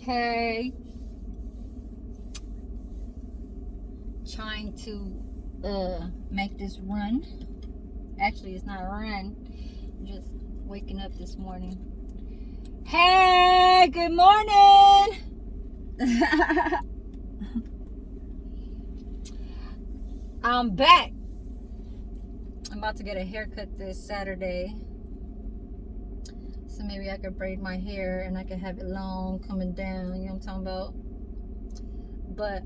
Hey, trying to make this run. Actually, it's not a run. I'm just waking up this morning. Hey, good morning. I'm back. I'm about to get a haircut this Saturday. So maybe I could braid my hair and I could have it long coming down, you know what I'm talking about? But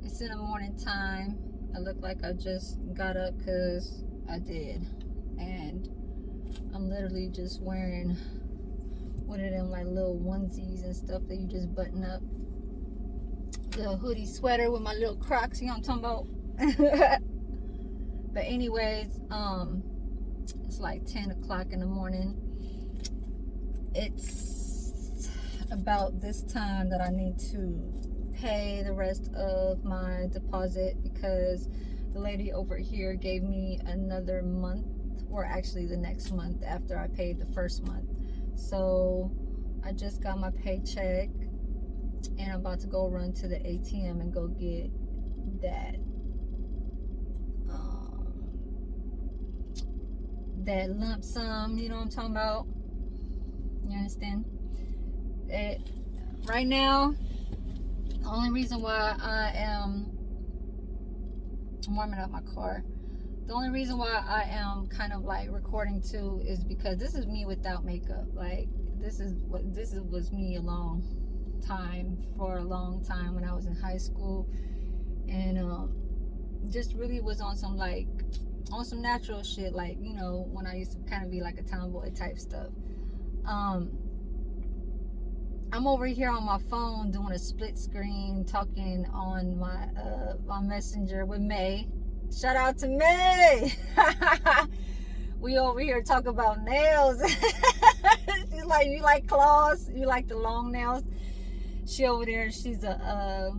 it's in the morning time. I look like I just got up because I did. And I'm literally just wearing one of them like little onesies and stuff that you just button up. The hoodie sweater with my little Crocs, you know what I'm talking about? But anyways, it's like 10 o'clock in the morning. It's about this time that I need to pay the rest of my deposit because the lady over here gave me another month, or actually the next month after I paid the first month. So I just got my paycheck and I'm about to go run to the ATM and go get that lump sum, you know what I'm talking about? You understand? Right now, the only reason why I'm warming up my car, the only reason why I am kind of like recording too is because this is me without makeup. Like this was me for a long time when I was in high school, and just really was on some natural shit, like, you know, when I used to kind of be like a tomboy type stuff. I'm over here on my phone doing a split screen, talking on my messenger with May. Shout out to May. We over here talk about nails. She's like, you like claws? You like the long nails? She over there. She's a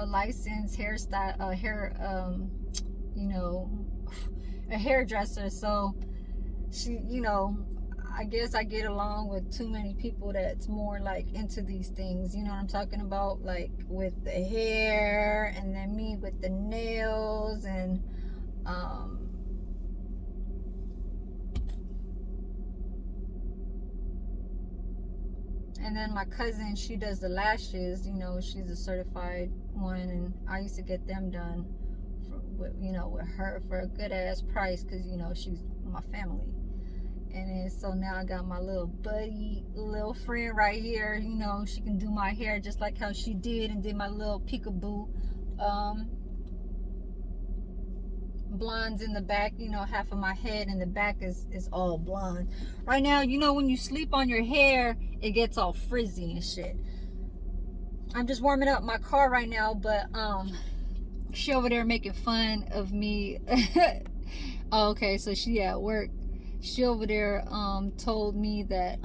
licensed a hairdresser. So she, you know, I guess I get along with too many people that's more like into these things, you know what I'm talking about, like with the hair, and then me with the nails, and then my cousin, she does the lashes, you know, she's a certified one, and I used to get them done with her for a good ass price, because, you know, she's my family. And then so now I got my little buddy, little friend right here, you know, she can do my hair just like how she did, and did my little peekaboo blondes in the back, you know, half of my head in the back is all blonde. Right now, you know, when you sleep on your hair, it gets all frizzy and shit. I'm just warming up my car right now, but she over there making fun of me. Oh, okay, so she at work. She over there told me that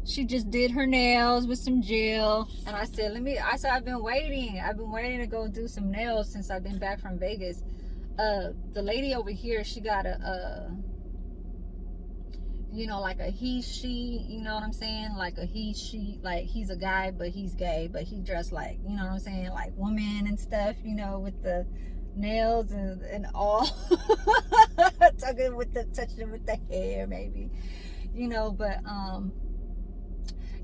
she just did her nails with some gel, and I said I've been waiting to go do some nails since I've been back from Vegas. The lady over here, she got like a she, you know what I'm saying, like a she, like he's a guy but he's gay, but he dressed like, you know what I'm saying, like woman and stuff, you know, with the nails and all. touching with the hair maybe, you know, but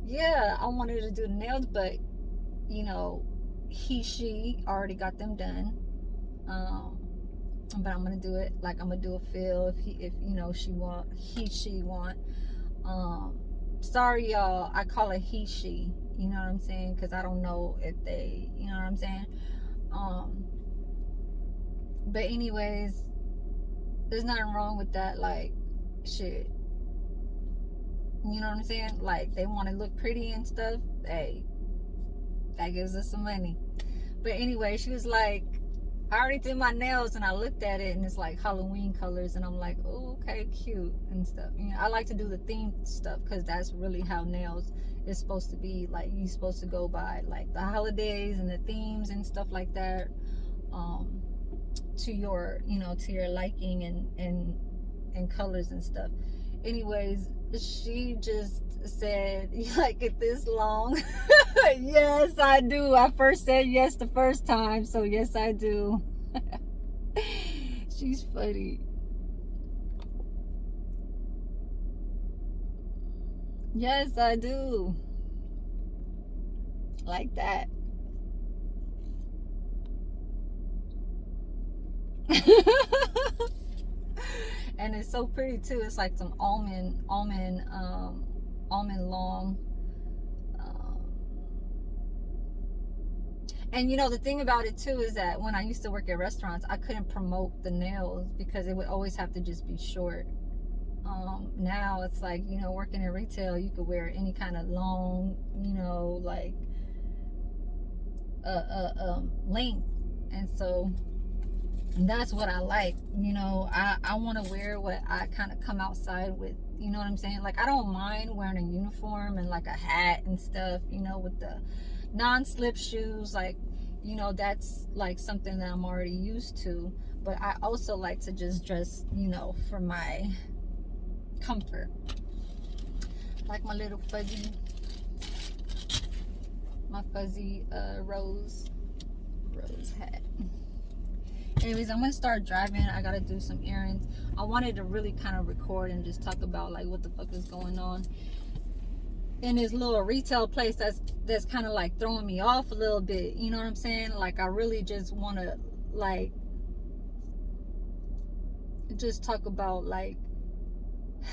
yeah, I wanted to do the nails, but you know, she already got them done. But I'm gonna do it, like I'm gonna do a feel if you know she want. Sorry y'all, I call it she, you know what I'm saying, because I don't know if they, you know what I'm saying. But anyways, there's nothing wrong with that, like, shit, you know what I'm saying, like they want to look pretty and stuff, hey, that gives us some money. But anyway, she was like, I already did my nails, and I looked at it and it's like Halloween colors, and I'm like, oh, okay, cute and stuff. You know, I like to do the theme stuff because that's really how nails is supposed to be. Like, you're supposed to go by like the holidays and the themes and stuff like that, to your liking and colors and stuff. Anyways, she just said, "You like it this long?" Yes, I do. I first said yes the first time, so yes, I do. She's funny. Yes, I do. Like that. And it's so pretty too. It's like some almond long. And you know, the thing about it too is that when I used to work at restaurants, I couldn't promote the nails because it would always have to just be short. Now it's like, you know, working in retail, you could wear any kind of long, you know, like length. And so that's what I like. You know, I want to wear what I kind of come outside with. You know what I'm saying? Like, I don't mind wearing a uniform and like a hat and stuff, you know, with the non-slip shoes. Like, you know, that's like something that I'm already used to. But I also like to just dress, you know, for my comfort. Like my little fuzzy rose hat. Anyways, I'm gonna start driving. I gotta do some errands. I wanted to really kind of record and just talk about like what the fuck is going on in this little retail place that's kind of like throwing me off a little bit. You know what I'm saying? Like, I really just want to like just talk about like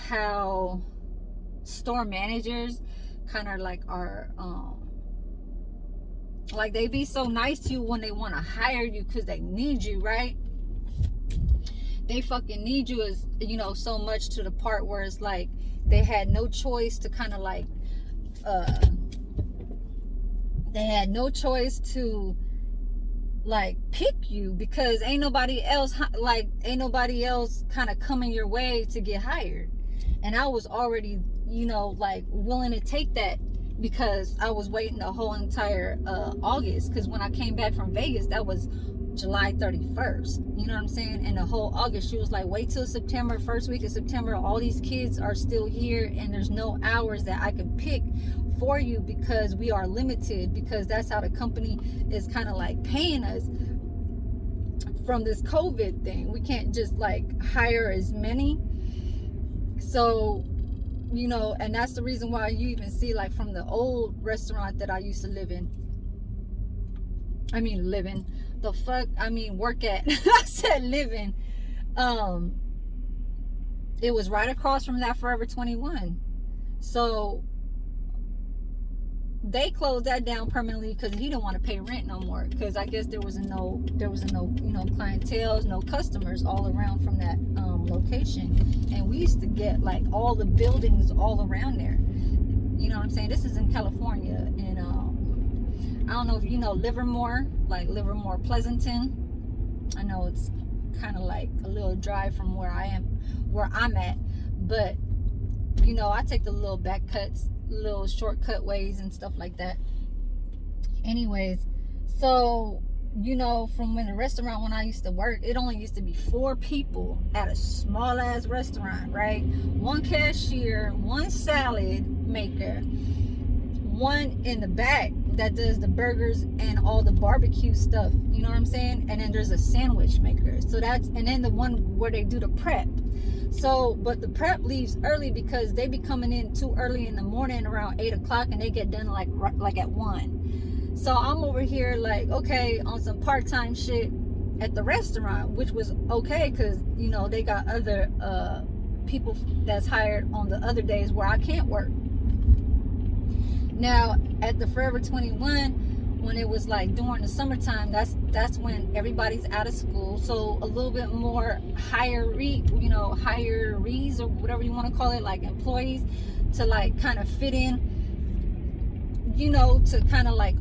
how store managers kind of like are like, they be so nice to you when they want to hire you because they need you, right? They fucking need you, as you know, so much to the part where it's like they had no choice to kind of like they had no choice to like pick you, because ain't nobody else kind of coming your way to get hired. And I was already, you know, like willing to take that, because I was waiting the whole entire August, because when I came back from Vegas, that was July 31st. You know what I'm saying? And the whole August, she was like, wait till September, first week of September, all these kids are still here and there's no hours that I can pick for you, because we are limited, because that's how the company is kind of like paying us from this COVID thing. We can't just like hire as many. So, you know, and that's the reason why you even see like from the old restaurant that I used to work at. I said living. It was right across from that Forever 21. So they closed that down permanently because he didn't want to pay rent no more, because I guess there was no you know, clientele, no customers all around from that location. And we used to get like all the buildings all around there. You know what I'm saying? This is in California, and I don't know if you know Livermore, like Livermore, Pleasanton. I know it's kind of like a little drive from where I'm at, but you know, I take the little back cuts, little shortcut ways and stuff like that. Anyways, so you know, from when I used to work, it only used to be 4 people at a small ass restaurant, right? 1 cashier, 1 salad maker, 1 in the back that does the burgers and all the barbecue stuff, you know what I'm saying? And then there's a sandwich maker. So and then the one where they do the prep. So, but the prep leaves early because they be coming in too early in the morning, around 8 o'clock, and they get done like at 1. So I'm over here like, okay, on some part-time shit at the restaurant, which was okay, because you know, they got other people that's hired on the other days where I can't work. Now at the Forever 21, when it was like during the summertime, that's when everybody's out of school, so a little bit more hirees, or whatever you want to call it, like employees, to like kind of fit in, you know, to kind of like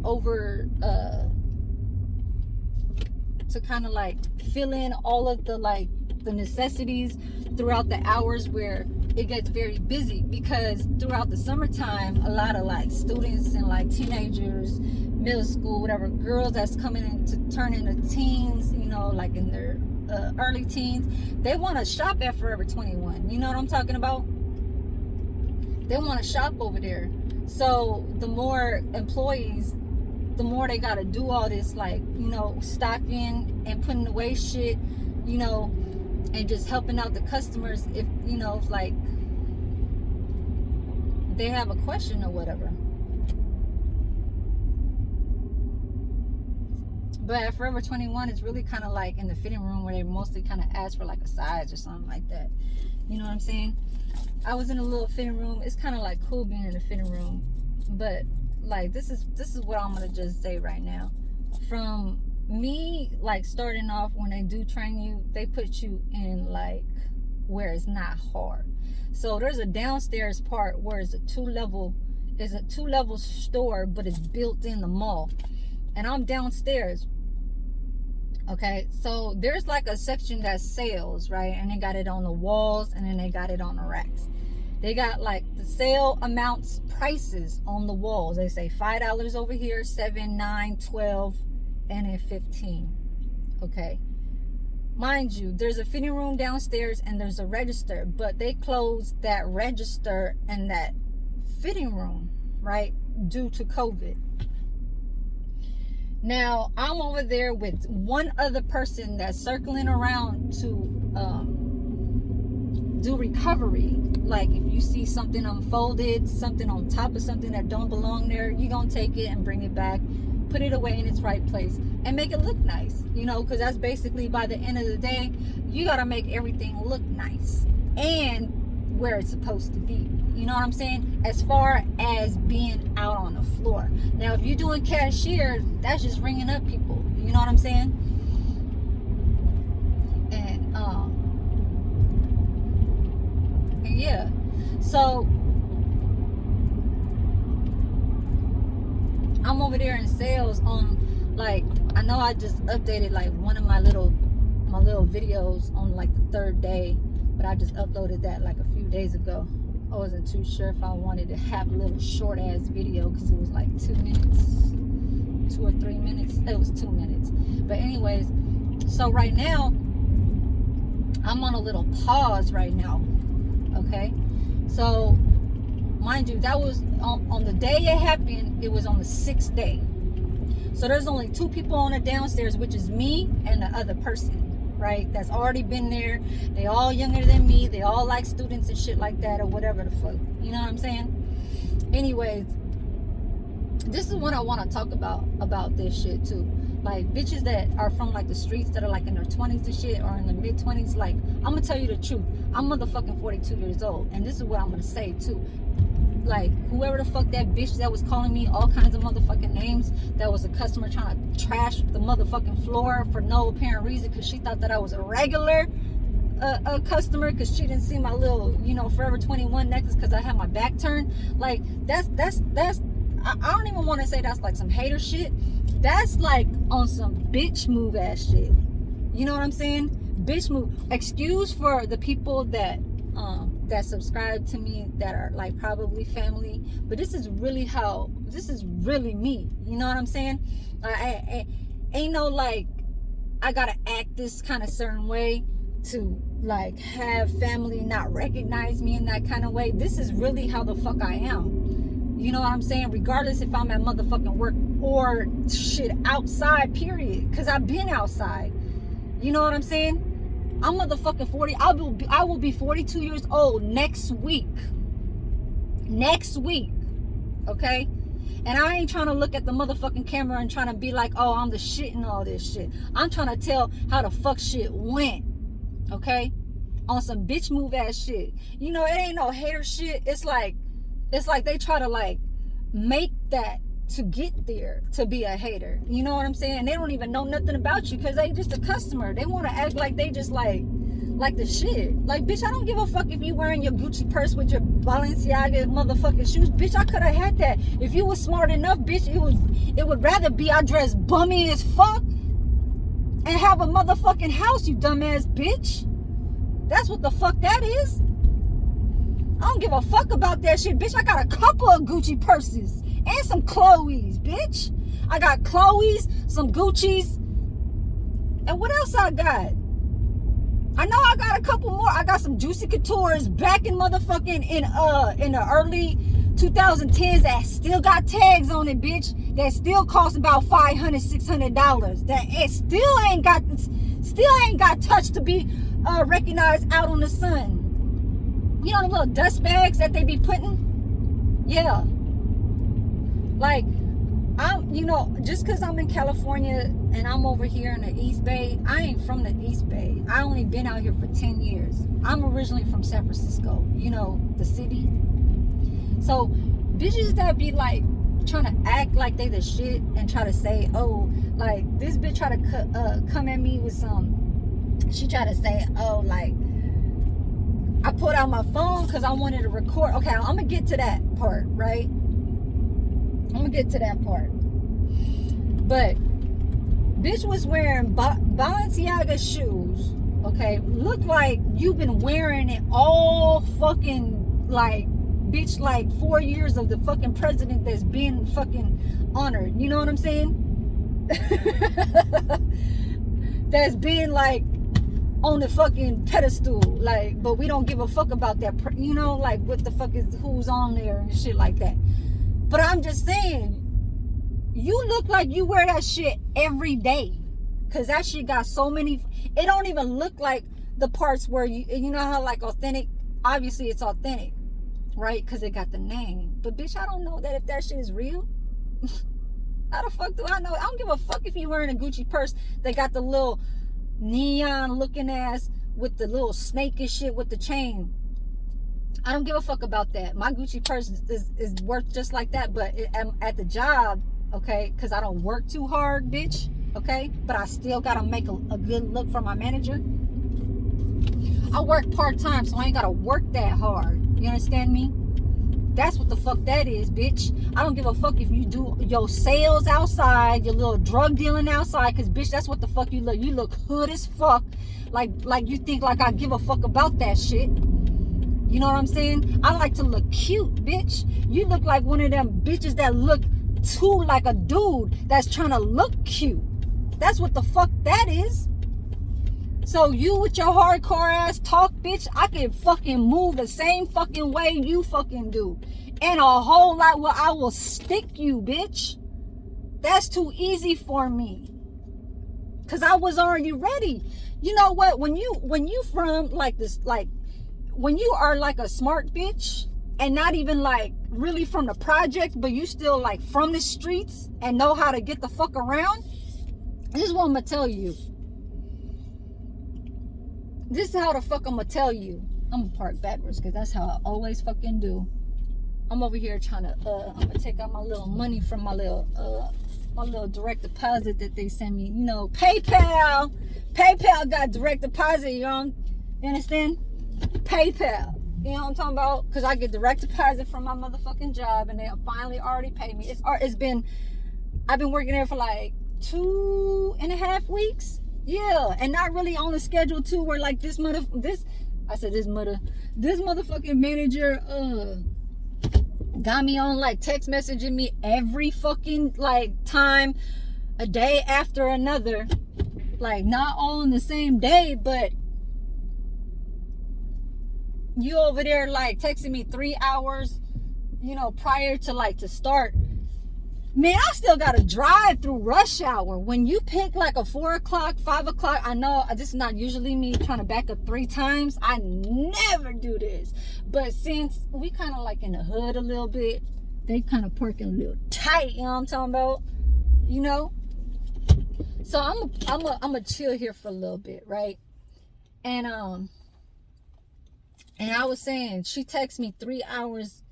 to kind of like fill in all of the like the necessities throughout the hours where it gets very busy. Because throughout the summertime, a lot of like students and like teenagers, middle school, whatever, girls that's coming in to turn into teens, you know, like in their early teens, they want to shop at Forever 21. You know what I'm talking about? They want to shop over there. So the more employees, the more they got to do all this, like, you know, stocking and putting away shit, you know, and just helping out the customers if, you know, if like they have a question or whatever. But at Forever 21, it's really kind of like in the fitting room where they mostly kind of ask for like a size or something like that. You know what I'm saying? I was in a little fitting room. It's kind of like cool being in a fitting room. But like this is what I'm gonna just say right now. From me, like starting off, when they do train you, they put you in like where it's not hard. So there's a downstairs part where it's a two-level store, but it's built in the mall. And I'm downstairs. Okay, so there's like a section that's sales, right? And they got it on the walls, and then they got it on the racks. They got like the sale amounts, prices on the walls. They say $5 over here, $7, $9, $12, and then $15. Okay, mind you, there's a fitting room downstairs and there's a register, but they closed that register and that fitting room, right, due to COVID. Now, I'm over there with one other person that's circling around to do recovery. Like, if you see something unfolded, something on top of something that don't belong there, you're going to take it and bring it back, put it away in its right place, and make it look nice. You know, because that's basically, by the end of the day, you got to make everything look nice and where it's supposed to be. You know what I'm saying? As far as being out on the floor. Now, if you're doing cashier, that's just ringing up people. You know what I'm saying? And yeah. So I'm over there in sales on, like, I know I just updated like one of my little videos on like the third day, but I just uploaded that like a few days ago. I wasn't too sure if I wanted to have a little short ass video because it was like 2 minutes, 2 or 3 minutes. It was 2 minutes. But anyways, so right now I'm on a little pause right now. Okay, so mind you, that was on the day it happened. It was on the 6th day. So there's only 2 people on the downstairs, which is me and the other person, right, that's already been there. They all younger than me. They all like students and shit like that, or whatever the fuck. You know what I'm saying? Anyways, this is what I want to talk about this shit too. Like, bitches that are from like the streets that are like in their 20s and shit, or in their mid 20s. Like, I'm gonna tell you the truth. I'm motherfucking 42 years old, and this is what I'm gonna say too. Like, whoever the fuck that bitch that was calling me all kinds of motherfucking names, that was a customer trying to trash the motherfucking floor for no apparent reason, because she thought that I was a regular a customer, because she didn't see my little, you know, Forever 21 necklace because I had my back turned. Like, that's I don't even want to say that's like some hater shit. That's like on some bitch move ass shit. You know what I'm saying? Bitch move. Excuse for the people that subscribe to me that are like probably family, but this is really me. You know what I'm saying? I ain't no like I gotta act this kind of certain way to like have family not recognize me in that kind of way. This is really how the fuck I am. You know what I'm saying? Regardless if I'm at motherfucking work or shit outside, period. Because I've been outside. You know what I'm saying? I'm motherfucking 40. I will be 42 years old next week. Next week. Okay? And I ain't trying to look at the motherfucking camera and trying to be like, oh, I'm the shit and all this shit. I'm trying to tell how the fuck shit went. Okay? On some bitch move ass shit. You know, it ain't no hater shit. It's like they try to like make that to get there to be a hater. You know what I'm saying? They don't even know nothing about you because they just a customer. They want to act like they just like the shit. Like, bitch, I don't give a fuck if you wearing your Gucci purse with your Balenciaga motherfucking shoes. Bitch, I could have had that. If you was smart enough, bitch, it would rather be I dress bummy as fuck and have a motherfucking house, you dumbass bitch. That's what the fuck that is. I don't give a fuck about that shit, bitch. I got a couple of Gucci purses and some Chloe's, bitch. I got Chloe's, some Gucci's, and what else I got? I know I got a couple more. I got some Juicy Couture's back in motherfucking in the early 2010s that still got tags on it, bitch. That still cost about $500, $600. That it still ain't got touched to be recognized out on the sun. You know the little dust bags that they be putting? Yeah. Like, just because I'm in California and I'm over here in the East Bay, I ain't from the East Bay. I only been out here for 10 years. I'm originally from San Francisco, the city. So, bitches that be like trying to act like they the shit and try to say, oh, like this bitch try to come at me with she try to say, oh, like I pulled out my phone because I wanted to record. Okay, I'm gonna get to that part, right? I'm gonna get to that part. But bitch was wearing Balenciaga shoes, okay? Look like you've been wearing it all fucking, like, bitch, like 4 years of the fucking president that's been fucking honored. You know what I'm saying? That's been, like, on the fucking pedestal, like, but we don't give a fuck about that, like, what the fuck is, who's on there and shit like that. But I'm just saying, you look like you wear that shit every day. Because that shit got so many... It don't even look like the parts where you know how, like, authentic... Obviously, it's authentic, right? Because it got the name. But, bitch, I don't know that if that shit is real. How the fuck do I know? I don't give a fuck if you're wearing a Gucci purse that got the little neon-looking ass with the little snake and shit with the chain. I don't give a fuck about that. My Gucci purse is worth just like that, but I'm at the job, okay, because I don't work too hard, bitch, okay, but I still gotta make a good look for my manager. I work part-time, so I ain't gotta work that hard. You understand me? That's what the fuck that is, bitch. I don't give a fuck if you do your sales outside, your little drug dealing outside, because, bitch, that's what the fuck you look. You look hood as fuck. Like you think like I give a fuck about that shit. You know what I'm saying? I like to look cute, bitch. You look like one of them bitches that look too like a dude that's trying to look cute. That's what the fuck that is. So you with your hardcore ass talk, bitch, I can fucking move the same fucking way you fucking do. And a whole lot where I will stick you, bitch. That's too easy for me. Cause I was already ready. You know what? When you from like this, like, when you are like a smart bitch and not even like really from the project, but you still like from the streets and know how to get the fuck around, this is what I'm gonna tell you. This is how the fuck I'm gonna tell you. I'm gonna park backwards because that's how I always fucking do. I'm over here trying to, I'm gonna take out my little money from my little direct deposit that they send me. PayPal got direct deposit, you understand? PayPal, you know what I'm talking about? Because I get direct deposit from my motherfucking job and they finally already paid me. I've been working there for like 2.5 weeks. Yeah, and not really on the schedule too, where like this motherfucking manager got me on like text messaging me every fucking like time, a day after another, like not all in the same day, but you over there like texting me 3 hours, prior to like to start. Man, I still gotta drive through rush hour. When you pick like a 4 o'clock, 5 o'clock, I know this is not usually me trying to back up 3 times. I never do this. But since we kind of like in the hood a little bit, they kind of parking a little tight, you know what I'm talking about? So I'm a chill here for a little bit, right? And I was saying, she texted me 3 hours,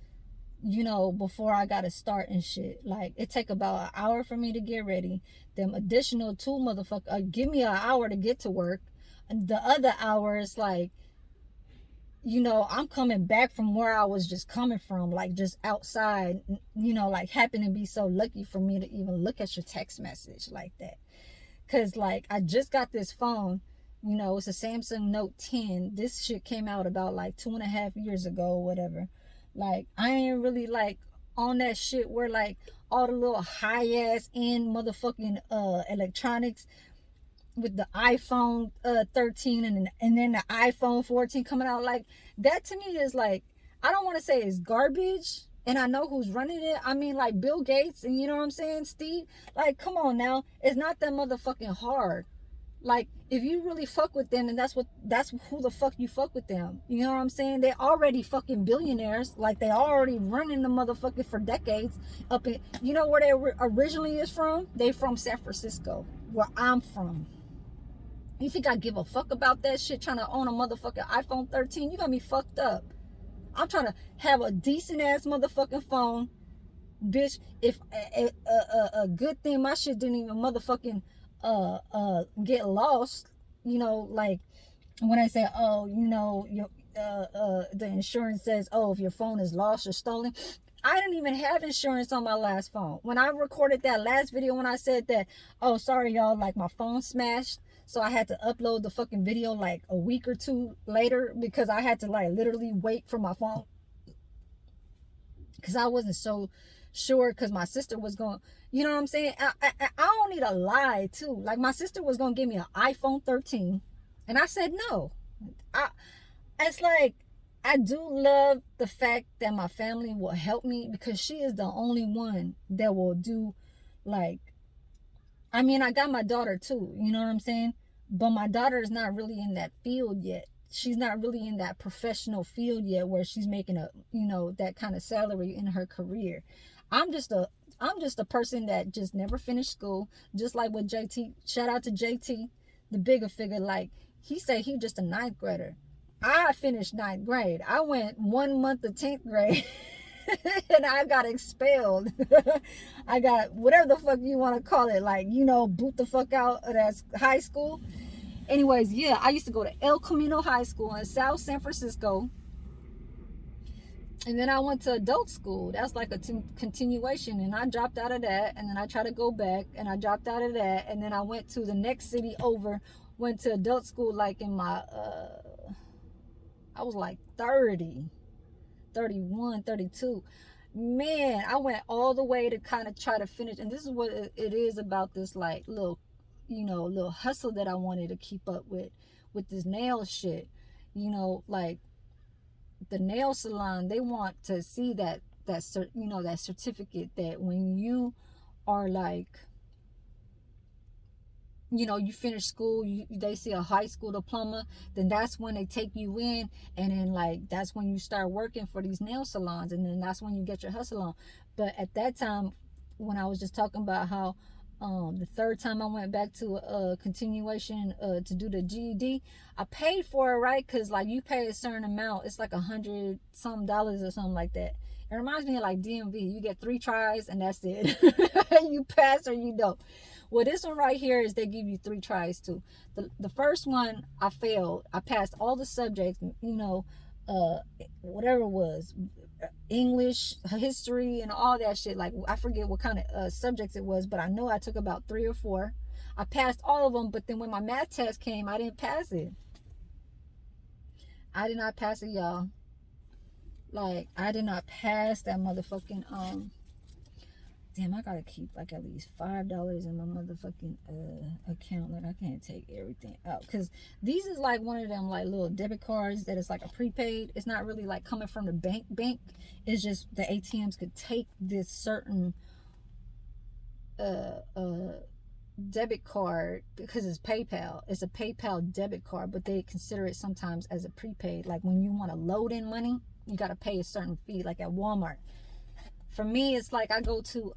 before I gotta start and shit. Like, it take about an hour for me to get ready. Them additional 2 motherfuckers, give me an hour to get to work. And the other hour is like, I'm coming back from where I was just coming from, like just outside, like happen to be so lucky for me to even look at your text message like that. Cause like, I just got this phone, it's a Samsung Note 10. This shit came out about like 2.5 years ago or whatever. Like, I ain't really like on that shit where like all the little high ass end motherfucking electronics with the iPhone 13 and then the iPhone 14 coming out. Like, that to me is like, I don't want to say it's garbage, and I know who's running it. I mean, like Bill Gates, and you know what I'm saying, Steve? Like, come on now. It's not that motherfucking hard. Like, if you really fuck with them, and that's who the fuck you fuck with them. You know what I'm saying? They already fucking billionaires. Like, they already running the motherfucker for decades. Up in, you know where they originally is from? They from San Francisco, where I'm from. You think I give a fuck about that shit? Trying to own a motherfucking iPhone 13? You got me fucked up. I'm trying to have a decent ass motherfucking phone, bitch. If a good thing my shit didn't even motherfucking get lost. You know, like when I say, oh, you know, your the insurance says, oh, if your phone is lost or stolen. I didn't even have insurance on my last phone. When I recorded that last video, when I said that, oh, sorry y'all, like my phone smashed, so I had to upload the fucking video like a week or two later, because I had to like literally wait for my phone, because I wasn't so sure, because my sister was going, you know what I'm saying? I don't need a lie too. Like, my sister was going to give me an iPhone 13, and I said no. It's like, I do love the fact that my family will help me, because she is the only one that will do, like, I mean, I got my daughter too, you know what I'm saying? But my daughter is not really in that field yet. She's not really in that professional field yet where she's making a, you know, that kind of salary in her career. I'm just a person that just never finished school, just like with JT. Shout out to JT, the bigger figure. Like, he said he just a ninth grader. I finished ninth grade. I went 1 month of 10th grade and I got expelled. I got whatever the fuck you want to call it. Like, you know, boot the fuck out of that high school. Anyways, yeah, I used to go to El Camino High School in South San Francisco. And then I went to adult school. That's like a continuation. And I dropped out of that. And then I tried to go back. And I dropped out of that. And then I went to the next city over. Went to adult school like in my... I was like 30, 31, 32. Man, I went all the way to kind of try to finish. And this is what it is about this, like, little, you know, little hustle that I wanted to keep up with this nail shit. You know, like, the nail salon, they want to see that you know, that certificate, that when you are like, you know, you finish school, they see a high school diploma, then that's when they take you in, and then like that's when you start working for these nail salons, and then that's when you get your hustle on. But at that time, when I was just talking about how the third time I went back to a continuation to do the GED, I paid for it, right? Because like you pay a certain amount, it's like $100 some or something like that. It reminds me of like DMV. You get 3 tries and that's it. You pass or you don't. Well, this one right here is they give you 3 tries too. The first one I failed. I passed all the subjects, you know, whatever it was, English, history, and all that shit. Like, I forget what kind of subjects it was, but I know I took about 3 or 4. I passed all of them, but then when my math test came, I didn't pass it. I did not pass it, y'all. Like, I did not pass that motherfucking damn, I gotta keep like at least $5 in my motherfucking account. Like, I can't take everything out, because these is like one of them like little debit cards that is like a prepaid. It's not really like coming from the bank. It's just the ATMs could take this certain debit card, because it's PayPal. It's a PayPal debit card, but they consider it sometimes as a prepaid. Like, when you want to load in money, you got to pay a certain fee, like at Walmart. For me, it's like I go to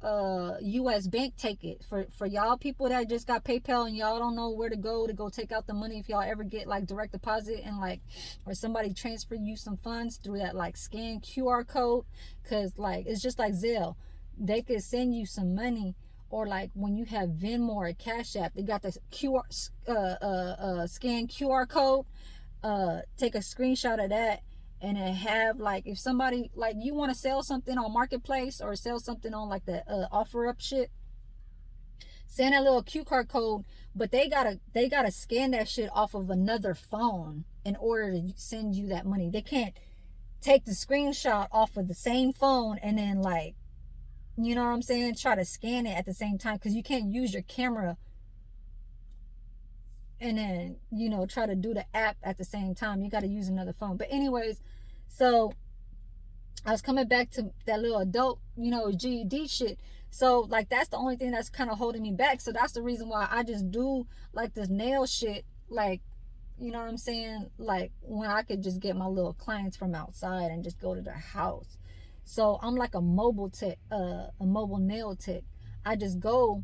US Bank, take it. For y'all people that just got PayPal and y'all don't know where to go take out the money, if y'all ever get like direct deposit and like, or somebody transfer you some funds through that like scan QR code, because like it's just like Zelle. They could send you some money, or like when you have Venmo or Cash App, they got the scan QR code. Take a screenshot of that. And it have like, if somebody like you want to sell something on Marketplace or sell something on like the offer up shit, send a little QR code, but they gotta scan that shit off of another phone in order to send you that money. They can't take the screenshot off of the same phone and then, like, you know what I'm saying, try to scan it at the same time, because you can't use your camera and then, you know, try to do the app at the same time. You got to use another phone. But anyways, so I was coming back to that little adult, you know, GED shit. So like that's the only thing that's kind of holding me back. So that's the reason why I just do like this nail shit, like, you know what I'm saying? Like when I could just get my little clients from outside and just go to their house. So I'm like a mobile tech, a mobile nail tech. I just go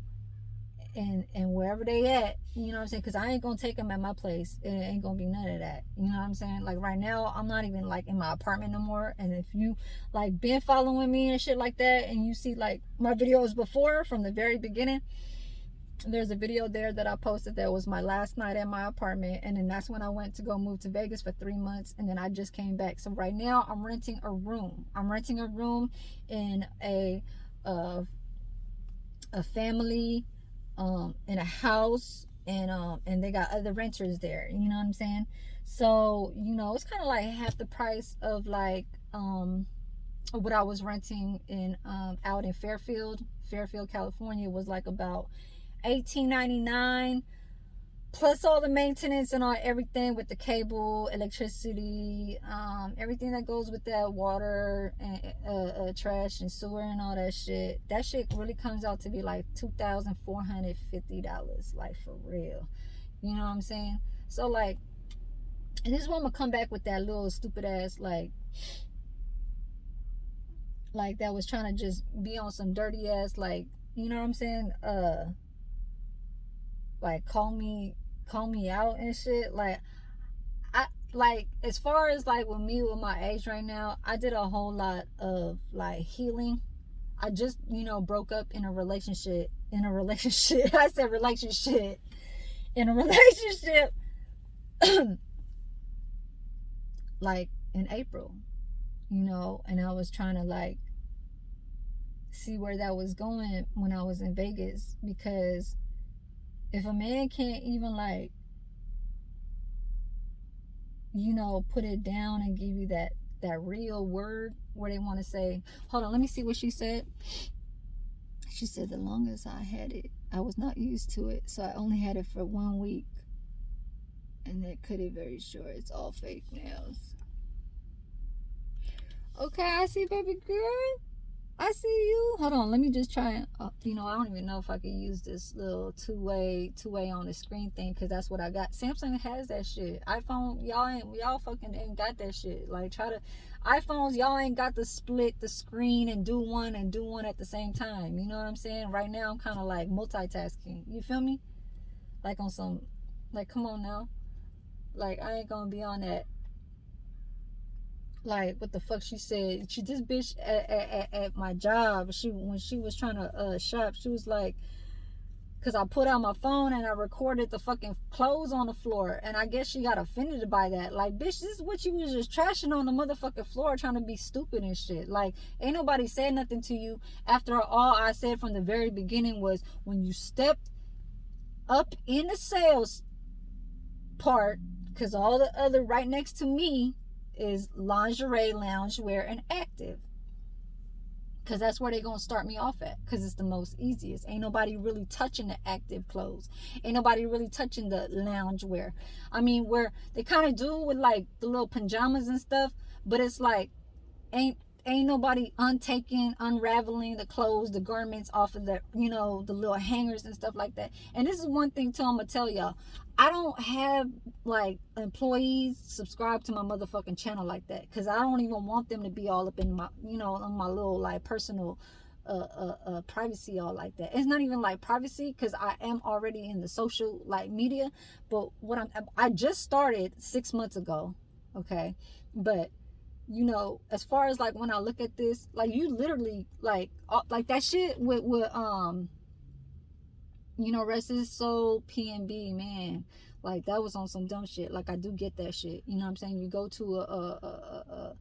and wherever they at, you know what I'm saying? Because I ain't gonna take them at my place. It ain't gonna be none of that. You know what I'm saying? Like right now, I'm not even like in my apartment no more. And if you like been following me and shit like that, and you see like my videos before from the very beginning, there's a video there that I posted that was my last night at my apartment, and then that's when I went to go move to Vegas for 3 months, and then I just came back. So right now I'm renting a room. I'm renting a room in a family in a house, and they got other renters there, you know what I'm saying? So, you know, it's kind of like half the price of like what I was renting in out in Fairfield, California. Was like about $18.99 plus all the maintenance and all everything with the cable, electricity, everything that goes with that, water and trash and sewer and all that shit. That shit really comes out to be like $2,450, like for real. You know what I'm saying? So like, and this is when I'm gonna come back with that little stupid ass like that was trying to just be on some dirty ass, like, you know what I'm saying? Like call me out and shit. Like I like, as far as like with me with my age right now, I did a whole lot of like healing. I just, you know, broke up in a relationship I said relationship in a relationship like in April, you know, and I was trying to like see where that was going when I was in Vegas, because if a man can't even like, you know, put it down and give you that real word where they want to say, hold on, let me see what she said. She said, the longest I had it, I was not used to it, so I only had it for 1 week, and they cut it very short. It's all fake nails. Okay, I see, baby girl. I see you. Hold on, let me just try and, you know, I don't even know if I can use this little two-way on the screen thing, because that's what I got. Samsung has that shit. iPhone, y'all fucking ain't got that shit. Like, iPhones, y'all ain't got to split the screen and do one at the same time. You know what I'm saying? Right now, I'm kind of like multitasking. You feel me? Like on some, like, come on now. Like, I ain't gonna be on that. Like, what the fuck she said? This bitch at my job, when she was trying to shop, she was like, because I put out my phone and I recorded the fucking clothes on the floor, and I guess she got offended by that. Like, bitch, this is what you was just trashing on the motherfucking floor, trying to be stupid and shit. Like, ain't nobody said nothing to you. After all, I said from the very beginning was, when you stepped up in the sales part, because all the other right next to me is lingerie, loungewear, and active, because that's where they're gonna start me off at, because it's the most easiest. Ain't nobody really touching the active clothes, ain't nobody really touching the loungewear. I mean, where they kind of do with like the little pajamas and stuff, but it's like ain't nobody unraveling the clothes, the garments off of the, you know, the little hangers and stuff like that. And this is one thing too, I'm gonna tell y'all, I don't have like employees subscribe to my motherfucking channel like that, because I don't even want them to be all up in my, you know, on my little like personal privacy, all like that. It's not even like privacy, because I am already in the social like media. But what I just started 6 months ago, okay? But you know, as far as like when I look at this, like you literally like that shit with you know, rest his soul, PNB, man, like that was on some dumb shit. Like, I do get that shit, you know what I'm saying? You go to a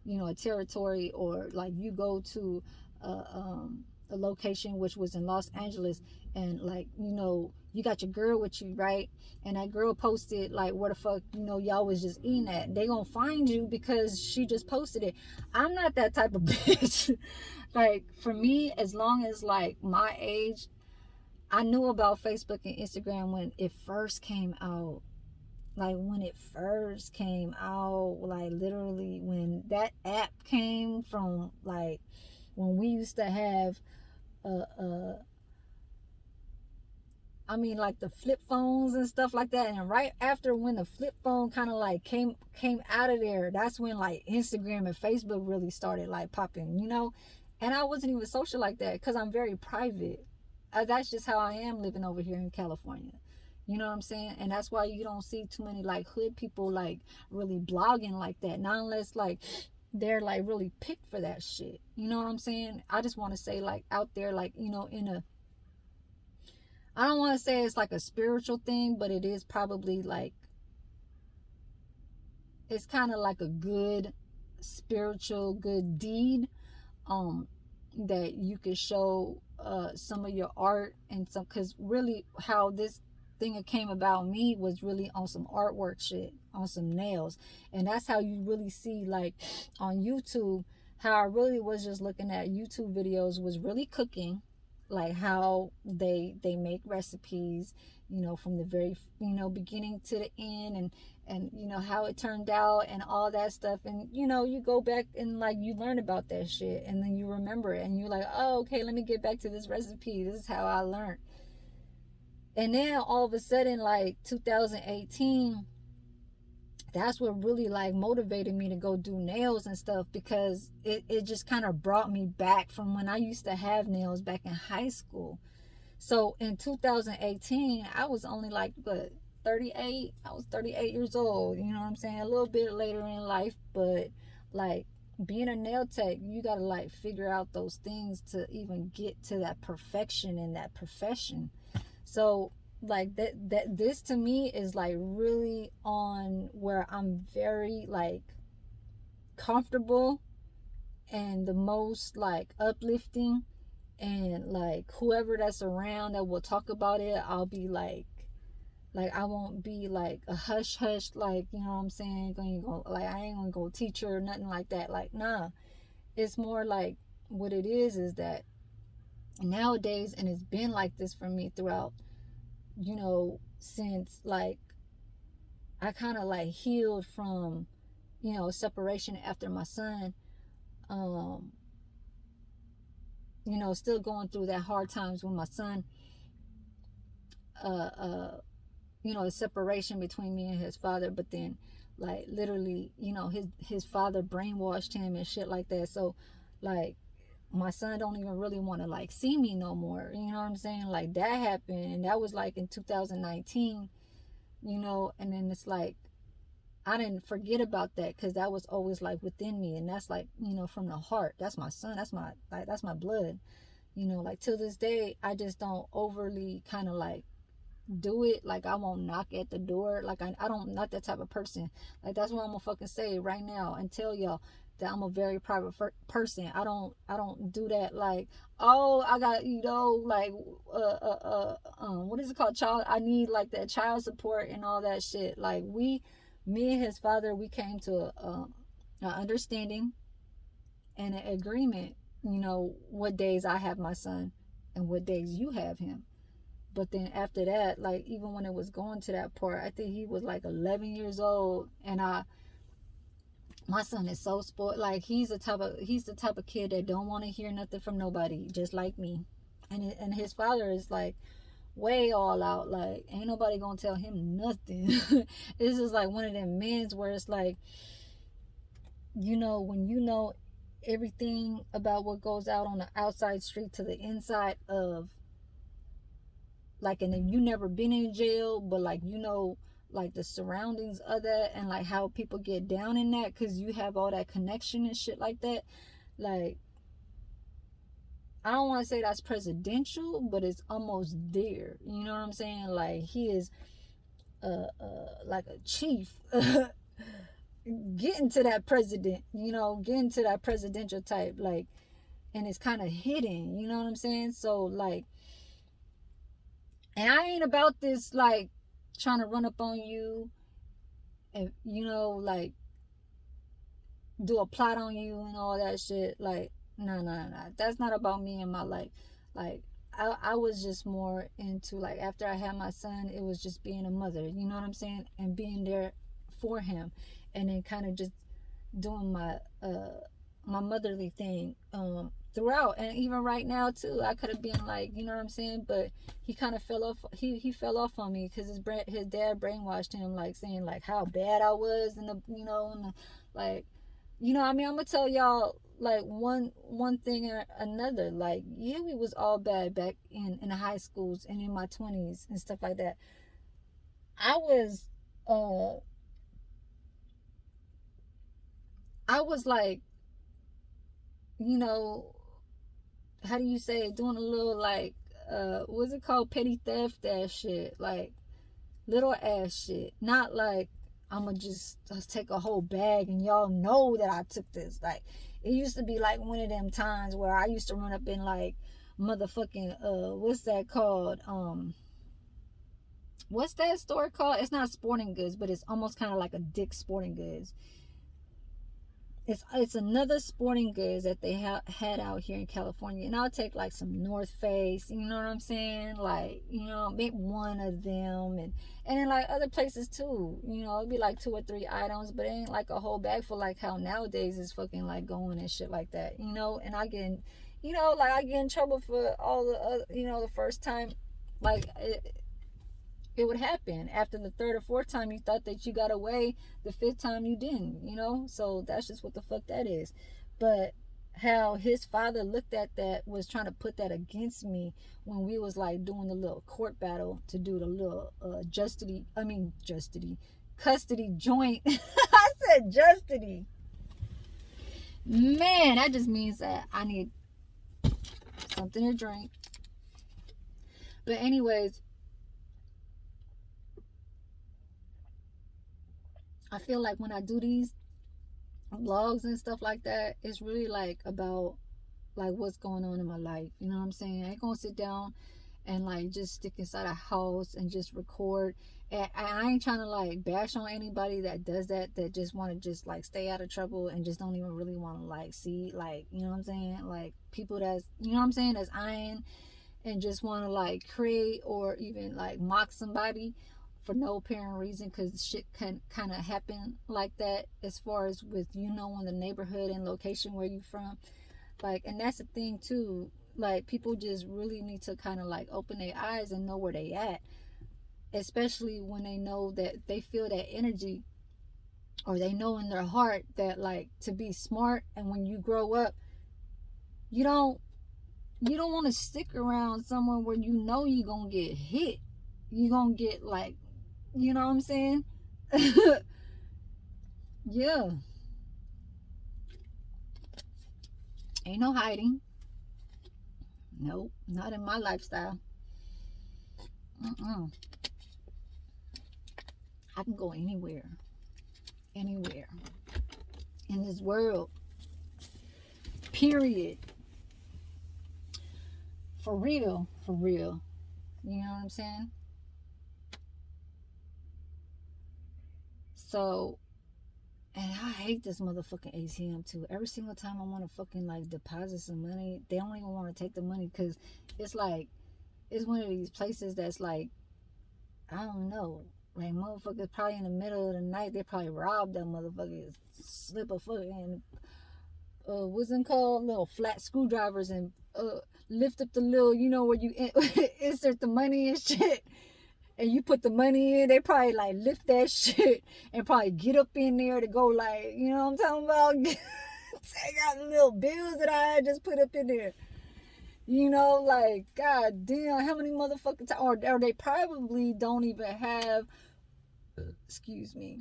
you know, a territory, or like you go to a location which was in Los Angeles, and like, you know, you got your girl with you, right? And that girl posted like, where the fuck, you know, y'all was just eating at. They gonna find you because she just posted it. I'm not that type of bitch. Like, for me, as long as like my age, I knew about Facebook and Instagram when it first came out. Like when it first came out, like literally when that app came from, like when we used to have I mean, like the flip phones and stuff like that. And right after when the flip phone kind of like came out of there, that's when like Instagram and Facebook really started like popping, you know. And I wasn't even social like that because I'm very private. That's just how I am living over here in California. You know what I'm saying? And that's why you don't see too many like hood people like really blogging like that. Not unless like they're like really picked for that shit. You know what I'm saying? I just want to say like out there, like, you know, in a, I don't want to say it's like a spiritual thing, but it is probably like, it's kind of like a good spiritual good deed that you could show some of your art and some, because really how this thing came about me was really on some artwork shit, on some nails. And that's how you really see like on YouTube, how I really was just looking at YouTube videos, was really cooking, like how they make recipes, you know, from the very, you know, beginning to the end, and you know how it turned out and all that stuff. And you know, you go back and like you learn about that shit, and then you remember it, and you're like, oh, okay, let me get back to this recipe, this is how I learned. And then all of a sudden, like 2018, that's what really like motivated me to go do nails and stuff, because it just kind of brought me back from when I used to have nails back in high school. So in 2018, I was only like, what, 38? I was 38 years old, you know what I'm saying? A little bit later in life, but like being a nail tech, you got to like figure out those things to even get to that perfection in that profession. So like that this to me is like really on where I'm very like comfortable and the most like uplifting, and like whoever that's around that will talk about it, I'll be like I won't be like a hush hush, like, you know what I'm saying, going go, like I ain't gonna go teach her or nothing like that. Like, nah, it's more like what it is that nowadays, and it's been like this for me throughout, you know, since like I kind of like healed from, you know, separation after my son, um you know, still going through that hard times with my son, uh uh you know, a separation between me and his father. But then like literally, you know, his father brainwashed him and shit like that. So like my son don't even really want to like see me no more, you know what I'm saying? Like that happened, and that was like in 2019, you know. And then it's like I didn't forget about that, because that was always like within me, and that's like, you know, from the heart. That's my son, that's my, like, that's my blood, you know. Like till this day, I just don't overly kind of like do it. Like I won't knock at the door, like I don't, not that type of person. Like that's what I'm gonna fucking say right now and tell y'all, that I'm a very private person. I don't do that. Like, oh, I got, you know, like what is it called, child, I need like that child support and all that shit. Like me and his father, we came to a understanding and an agreement, you know, what days I have my son and what days you have him. But then after that, like even when it was going to that part, I think he was like 11 years old, and my son is so spoiled. Like he's the type of kid that don't want to hear nothing from nobody, just like me. And his father is like way all out. Like ain't nobody gonna tell him nothing. This is like one of them men's where it's like, you know, when you know everything about what goes out on the outside street to the inside of, like, and then you never been in jail, but like, you know, like the surroundings of that, and like how people get down in that because you have all that connection and shit like that. Like I don't want to say that's presidential, but it's almost there, you know what I'm saying? Like he is like a chief getting to that president, you know, getting to that presidential type, like, and it's kind of hidden, you know what I'm saying? So like, and I ain't about this like trying to run up on you and, you know, like do a plot on you and all that shit. Like, no, that's not about me and my life. Like I was just more into, like, after I had my son, it was just being a mother, you know what I'm saying, and being there for him, and then kind of just doing my motherly thing throughout. And even right now too, I could have been like, you know what I'm saying, but he kind of fell off. He fell off on me because his dad brainwashed him, like saying like how bad I was, and like, you know, I mean, I'm gonna tell y'all like one thing or another. Like, yeah, we was all bad back in the high schools and in my 20s and stuff like that. I was uh I was like, you know, how do you say it, doing a little like what's it called, petty theft ass shit, like little ass shit, not like I'ma just take a whole bag and y'all know that I took this. Like, it used to be like one of them times where I used to run up in like motherfucking what's that called, what's that store called, it's not sporting goods, but it's almost kind of like a Dick's Sporting Goods. It's another sporting goods that they had out here in California, and I'll take like some North Face, you know what I'm saying, like, you know, maybe one of them, and then like other places too, you know, it'd be like 2 or 3 items, but it ain't like a whole bag for like how nowadays is fucking like going and shit like that, you know. And I get, you know, like I get in trouble for all the other, you know, the first time, like it would happen. After the 3rd or 4th time you thought that you got away, the 5th time you didn't, you know. So that's just what the fuck that is. But how his father looked at that, was trying to put that against me when we was like doing the little court battle to do the little custody joint. I said justity. Man, that just means that I need something to drink. But anyways, I feel like when I do these vlogs and stuff like that, it's really like about like what's going on in my life. You know what I'm saying? I ain't gonna sit down and like just stick inside a house and just record. And I ain't trying to like bash on anybody that does that just want to just like stay out of trouble and just don't even really want to like see, like, you know what I'm saying, like people that's, you know what I'm saying, that's eyeing and just want to like create or even like mock somebody for no apparent reason, because shit can kind of happen like that as far as with, you know, in the neighborhood and location where you from. Like, and that's the thing too, like people just really need to kind of like open their eyes and know where they at, especially when they know that they feel that energy, or they know in their heart that like to be smart, and when you grow up, you don't want to stick around somewhere where you know you're gonna get hit, you're gonna get like, you know what I'm saying? Yeah. Ain't no hiding. Nope, not in my lifestyle. I can go anywhere in this world, period. For real. You know what I'm saying? So, and I hate this motherfucking ATM too. Every single time I want to fucking like deposit some money, they don't even want to take the money, because it's like, it's one of these places that's like, I don't know, like motherfuckers probably in the middle of the night, they probably robbed that motherfucker, slip a fucking what's it called, little flat screwdrivers, and lift up the little, you know, where you insert the money and shit, and you put the money in. They probably like lift that shit and probably get up in there to go, like, you know what I'm talking about, take out the little bills that I had just put up in there. You know, like, god damn, how many motherfucking times, or they probably don't even have, excuse me,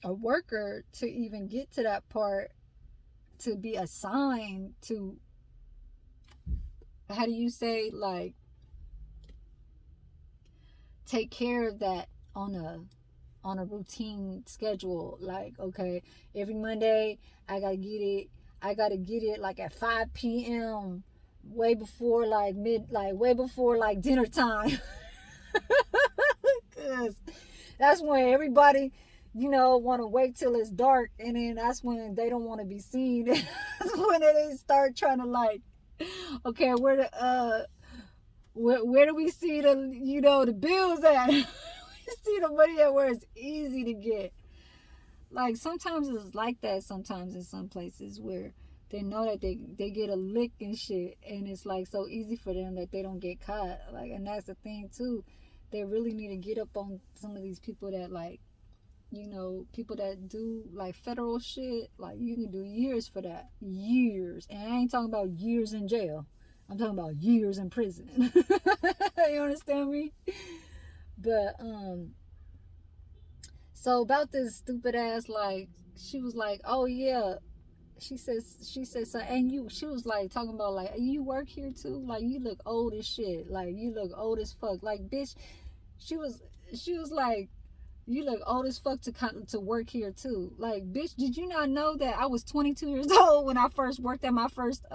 a worker to even get to that part, to be assigned to, how do you say, like, take care of that on a routine schedule. Like, okay, every Monday I gotta get it like at 5 p.m. way before like way before like dinner time. Cause that's when everybody, you know, want to wait till it's dark, and then that's when they don't want to be seen. That's when they start trying to like, okay, where the Where do we see the, you know, the bills at? We see the money at where it's easy to get. Like, sometimes it's like that sometimes in some places where they know that they get a lick and shit, and it's like so easy for them that they don't get caught. Like, and that's the thing too. They really need to get up on some of these people that, like, you know, people that do like federal shit. Like, you can do years for that. Years. And I ain't talking about years in jail. I'm talking about years in prison. You understand me? But so about this stupid ass, like, she was like, oh yeah, she said so, and you, she was like talking about like, you work here too, like, you look old as shit, like, you look old as fuck, like, bitch. she was she was like, you look old as fuck to work here too, like, bitch, did you not know that I was 22 years old when I first worked at my first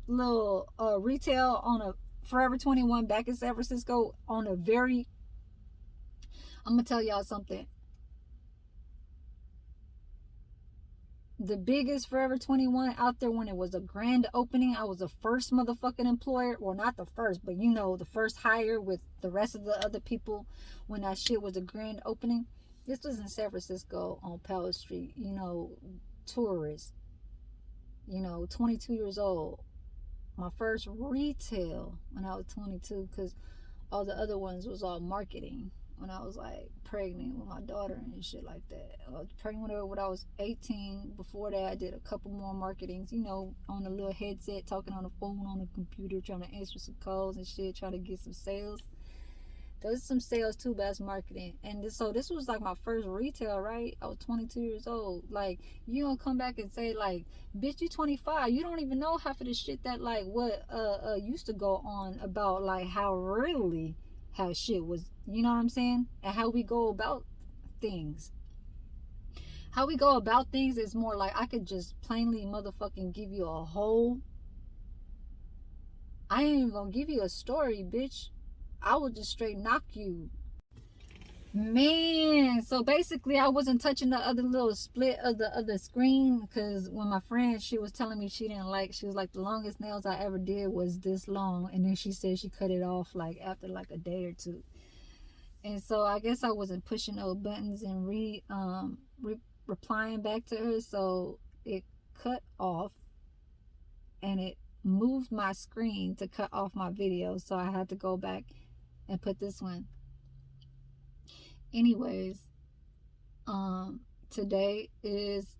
little retail on a Forever 21 back in San Francisco, on a very, I'm gonna tell y'all something. The biggest Forever 21 out there, when it was a grand opening, I was the first motherfucking employer. Well, not the first, but you know, the first hire with the rest of the other people when that shit was a grand opening. This was in San Francisco on Powell Street, you know, tourists, you know, 22 years old. My first retail when I was 22, because all the other ones was all marketing. When I was like pregnant with my daughter and shit like that. I was pregnant with her when I was 18. Before that, I did a couple more marketings, you know, on a little headset, talking on the phone, on the computer, trying to answer some calls and shit, trying to get some sales. There's some sales too, but that's marketing. And this was like my first retail, right? I was 22 years old. Like, you don't come back and say like, bitch, you 25. You don't even know half of the shit that like what used to go on about like how shit was, you know what I'm saying? And how we go about things. How we go about things is more like, I could just plainly motherfucking give you a whole, I ain't even gonna give you a story, bitch. I will just straight knock you. Man, so basically I wasn't touching the other little split of the other screen, because when my friend, she was telling me she was like, the longest nails I ever did was this long, and then she said she cut it off like after like a day or two. And so I guess I wasn't pushing those buttons and replying back to her, so it cut off, and it moved my screen to cut off my video, so I had to go back and put this one. Anyways, today is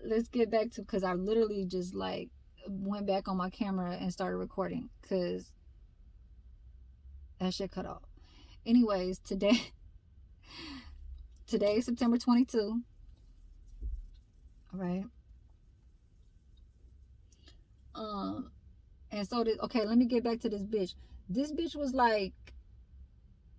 let's get back to, because I literally just like went back on my camera and started recording because that shit cut off. Anyways, today is September 22. All right. And so okay, let me get back to this bitch. This bitch was like,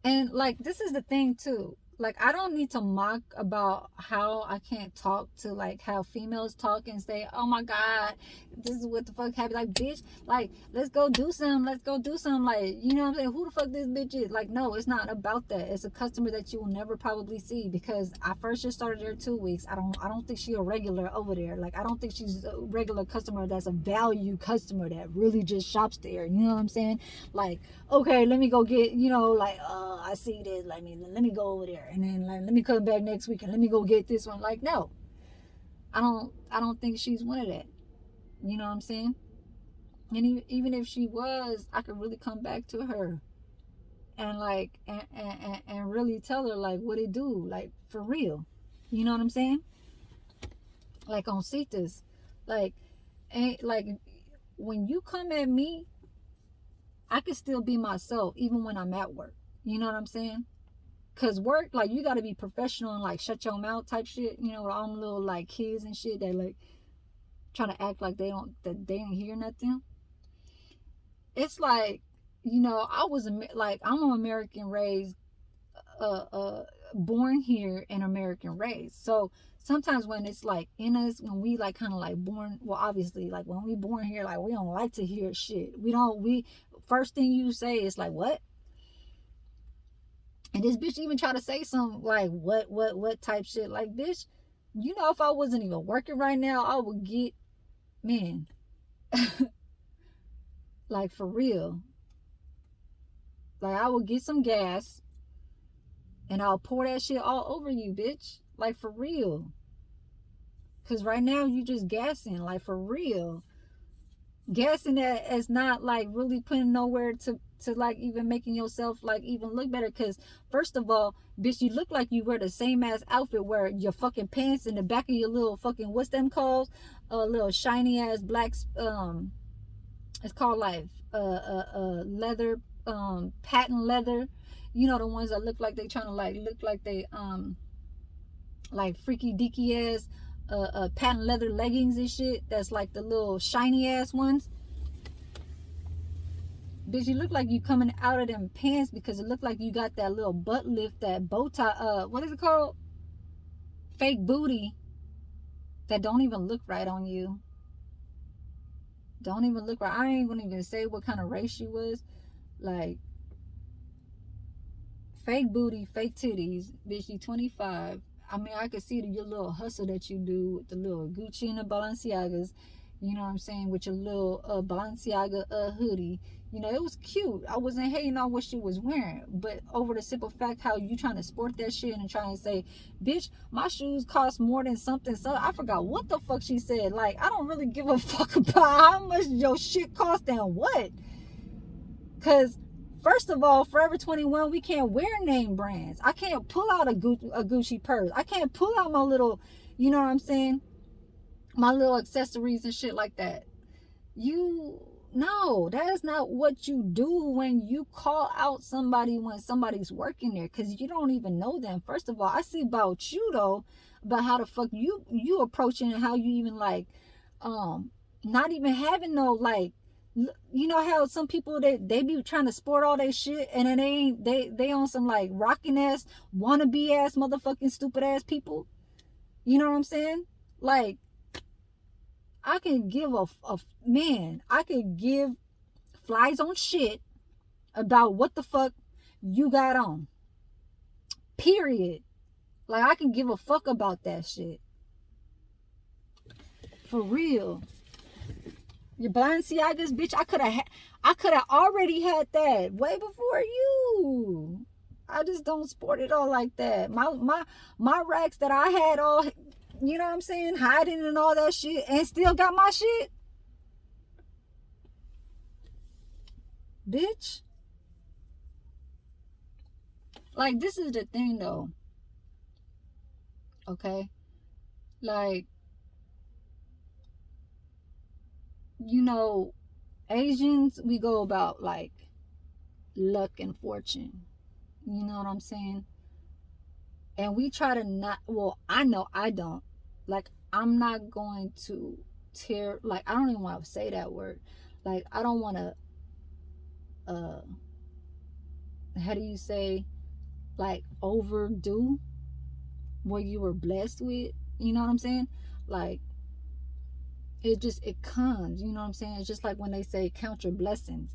and like, this is the thing too, like, I don't need to mock about how I can't talk to like how females talk and say, oh my god, this is what the fuck happened. Like, bitch, like, let's go do something, like, you know what I'm saying, who the fuck this bitch is. Like, no, it's not about that. It's a customer that you will never probably see, because I first just started there 2 weeks. I don't think she's a regular over there. Like, I don't think she's a regular customer that's a value customer that really just shops there, you know what I'm saying. Like, okay, let me go get, you know, like, I see this, let me go over there, and then like, let me come back next week and let me go get this one. Like, no, I don't think she's one of that, you know what I'm saying. And even if she was, I could really come back to her and like and really tell her like what it do, like, for real, you know what I'm saying, like on citas, like, ain't like, when you come at me, I can still be myself even when I'm at work. You know what I'm saying? Cause work, like, you gotta be professional and like shut your mouth type shit. You know, with all them little like kids and shit that like trying to act like they didn't hear nothing. It's like, you know, I'm an American raised, born here and American raised. So sometimes when it's like in us, when we like kind of like born, well, obviously, like when we born here, like, we don't like to hear shit. We first thing you say is like, what? And this bitch even try to say something like, what type shit. Like, bitch, you know, if I wasn't even working right now, I would get, man, like, for real. Like, I will get some gas and I'll pour that shit all over you, bitch. Like, for real. Because right now you just gassing, like, for real. Gassing that is not, like, really putting nowhere to like, even making yourself, like, even look better. Because, first of all, bitch, you look like you wear the same ass outfit where your fucking pants in the back of your little fucking, what's them called? Little shiny ass black, it's called, like, leather, patent leather. You know, the ones that look like they trying to, like, look like they, like, freaky deaky ass patent leather leggings and shit. That's like the little shiny ass ones. Bitch, you look like you coming out of them pants because it look like you got that little butt lift, that bow tie, what is it called? Fake booty that don't even look right on you. Don't even look right. I ain't gonna even say what kind of race she was. Like, fake booty, fake titties. Bitch, you 25. I mean, I could see your little hustle that you do with the little Gucci and the Balenciagas. You know what I'm saying? With your little Balenciaga hoodie. You know, it was cute. I wasn't hating on what she was wearing. But over the simple fact how you trying to sport that shit and trying to say, bitch, my shoes cost more than something. So I forgot what the fuck she said. Like, I don't really give a fuck about how much your shit cost and what. Because, first of all, Forever 21, we can't wear name brands. I can't pull out a Gucci purse. I can't pull out my little, you know what I'm saying? My little accessories and shit like that. No, that is not what you do when you call out somebody when somebody's working there, because you don't even know them. First of all, I see about you though, about how the fuck you approaching and how you even like, not even having no, like, you know how some people they be trying to sport all their shit and then they on some like rocking ass wannabe ass motherfucking stupid ass people. You know what I'm saying? Like, I can give I could give flies on shit about what the fuck you got on. Period. Like, I can give a fuck about that shit. For real. Your Balenciagas, bitch, I could have already had that way before you. I just don't sport it all like that. My racks that I had all, you know what I'm saying, hiding and all that shit, and still got my shit. Bitch. Like, this is the thing though. Okay? Like, you know, Asians, we go about like luck and fortune. You know what I'm saying? And we try to not, well, I know I don't. Like, I'm not going to tear, like, I don't even want to say that word. Like, I don't want to, how do you say, like, overdo what you were blessed with. You know what I'm saying? Like, it comes. You know what I'm saying? It's just like when they say count your blessings.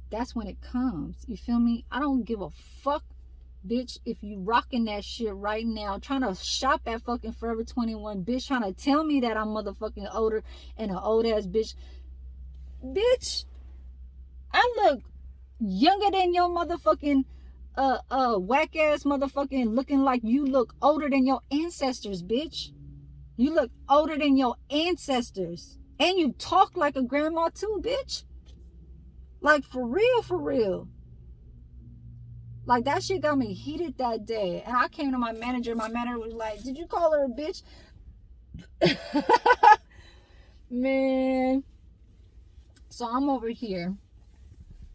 That's when it comes. You feel me? I don't give a fuck, bitch, if you rocking that shit right now, trying to shop at fucking Forever 21, bitch, trying to tell me that I'm motherfucking older and an old ass bitch. Bitch, I look younger than your motherfucking whack ass motherfucking looking like you look older than your ancestors, bitch. You look older than your ancestors. And you talk like a grandma too, bitch. Like, for real, for real. Like, that shit got me heated that day. And I came to my manager. My manager was like, did you call her a bitch? Man. So I'm over here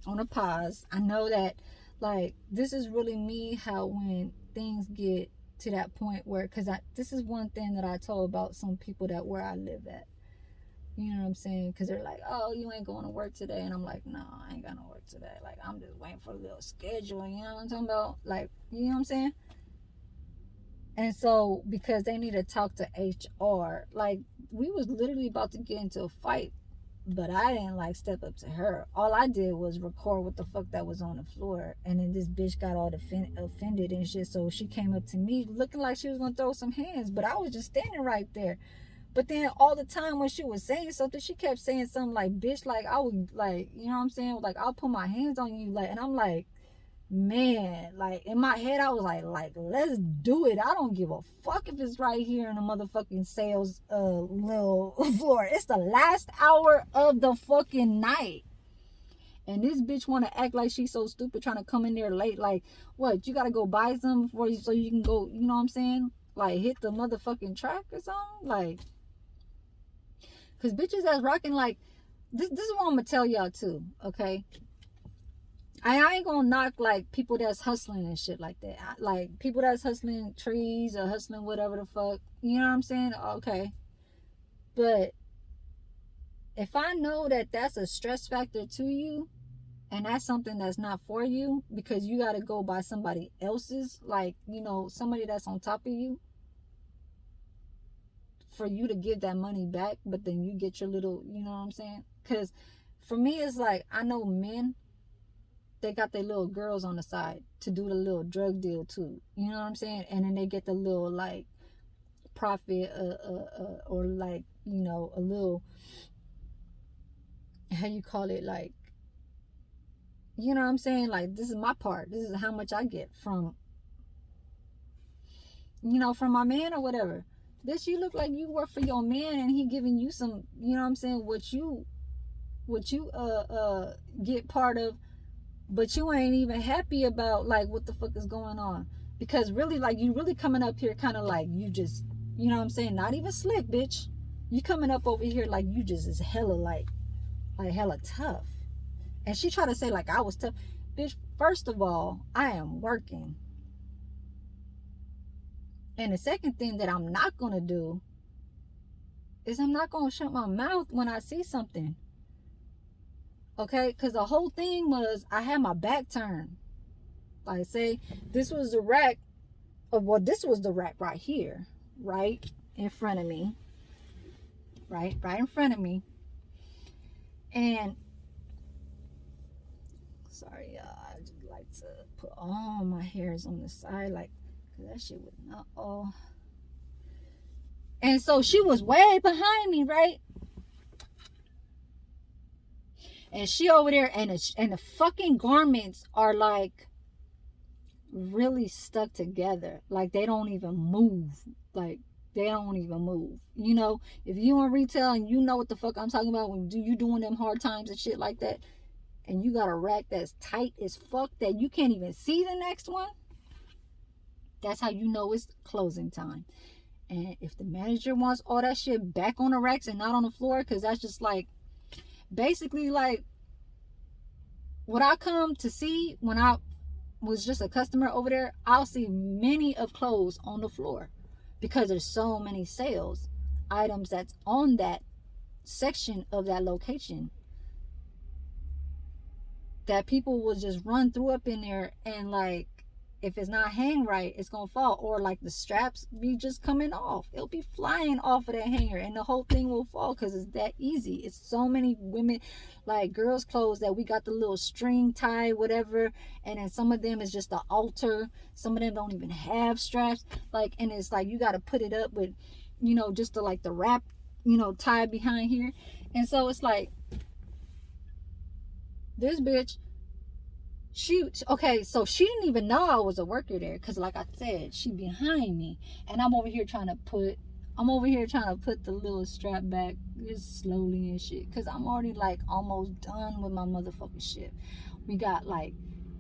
on a pause. I know that, like, this is really me, how when things get to that point where, because this is one thing that I told about some people that where I live at. You know what I'm saying? Because they're like, oh, you ain't going to work today. And I'm like, no, I ain't got no work today. Like, I'm just waiting for a little schedule. You know what I'm talking about? Like, you know what I'm saying? And so, because they need to talk to HR, like, we was literally about to get into a fight. But I didn't, like, step up to her. All I did was record what the fuck that was on the floor. And then this bitch got all offended and shit. So she came up to me looking like she was going to throw some hands. But I was just standing right there. But then all the time when she was saying something, she kept saying something like, bitch, like, I would, like, you know what I'm saying? Like, I'll put my hands on you. Like, and I'm like, man, like in my head I was like let's do it. I don't give a fuck if it's right here in the motherfucking sales little floor. It's the last hour of the fucking night, and this bitch want to act like she's so stupid trying to come in there late. Like, what, you gotta go buy some before you, so you can go, you know what I'm saying, like hit the motherfucking track or something. Like, because bitches that's rocking, like, this is what I'm gonna tell y'all too, okay? I ain't gonna knock like people that's hustling and shit like that. Like people that's hustling trees or hustling whatever the fuck, you know what I'm saying? Okay. But if I know that that's a stress factor to you, and that's something that's not for you because you got to go by somebody else's, like, you know, somebody that's on top of you, for you to give that money back, but then you get your little, you know what I'm saying? Because for me, it's like, I know men, they got their little girls on the side to do the little drug deal too, you know what I'm saying? And then they get the little like profit or like, you know, a little, how you call it, like, you know what I'm saying, like, this is my part, this is how much I get from, you know, from my man or whatever. This, you look like you work for your man and he giving you some, you know what I'm saying, what you get part of, but you ain't even happy about like what the fuck is going on. Because really, like, you really coming up here kind of like you just, you know what I'm saying, not even slick, bitch. You coming up over here like you just is hella like hella tough. And she tried to say like I was tough. Bitch, first of all, I am working. And the second thing that I'm not going to do is I'm not going to shut my mouth when I see something. Okay? Because the whole thing was I had my back turned. Like, say, this was the rack. Well, this was the rack right here. Right in front of me. Right in front of me. And, sorry, I just like to put all my hairs on the side. Like, that shit was not all. And so she was way behind me, right? And she over there, and the fucking garments are like really stuck together. Like they don't even move. Like they don't even move. You know, if you in retail and you know what the fuck I'm talking about, when you doing them hard times and shit like that, and you got a rack that's tight as fuck that you can't even see the next one, that's how you know it's closing time. And if the manager wants all that shit back on the racks and not on the floor, because that's just like, basically like, what I come to see when I was just a customer over there, I'll see many of clothes on the floor because there's so many sales items that's on that section of that location that people will just run through up in there, and like, if it's not hang right, it's gonna fall, or like the straps be just coming off. It'll be flying off of that hanger and the whole thing will fall because it's that easy. It's so many women, like girls' clothes that we got the little string tie, whatever, and then some of them is just the halter. Some of them don't even have straps. Like, and it's like you gotta put it up with, you know, just to like the wrap, you know, tie behind here. And so it's like, this bitch, so she didn't even know I was a worker there, because like I said, she behind me, and I'm over here trying to put the little strap back just slowly and shit, because I'm already like almost done with my motherfucking shit. We got like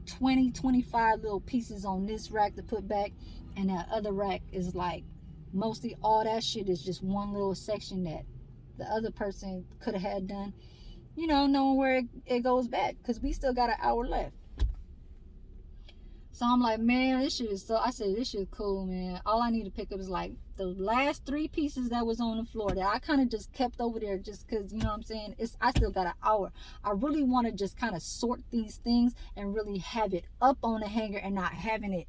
25 little pieces on this rack to put back, and that other rack is like mostly all that shit is just one little section that the other person could have had done, you know, knowing where it goes back, because we still got an hour left. So I'm like, man, this shit is so, I said, this shit is cool, man. All I need to pick up is like the last 3 pieces that was on the floor that I kind of just kept over there just because, you know what I'm saying? I still got an hour. I really want to just kind of sort these things and really have it up on the hanger and not having it.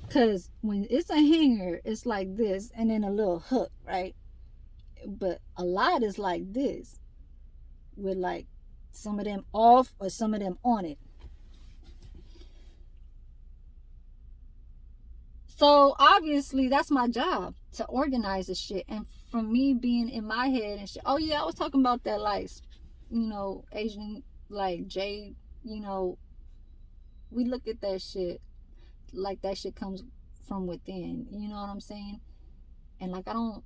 Because when it's a hanger, it's like this and then a little hook, right? But a lot is like this with like some of them off or some of them on it. So obviously that's my job, to organize the shit. And from me being in my head and shit, oh yeah, I was talking about that, like, you know, Asian, like jade, you know, We look at that shit like that shit comes from within. You know what I'm saying? And like I don't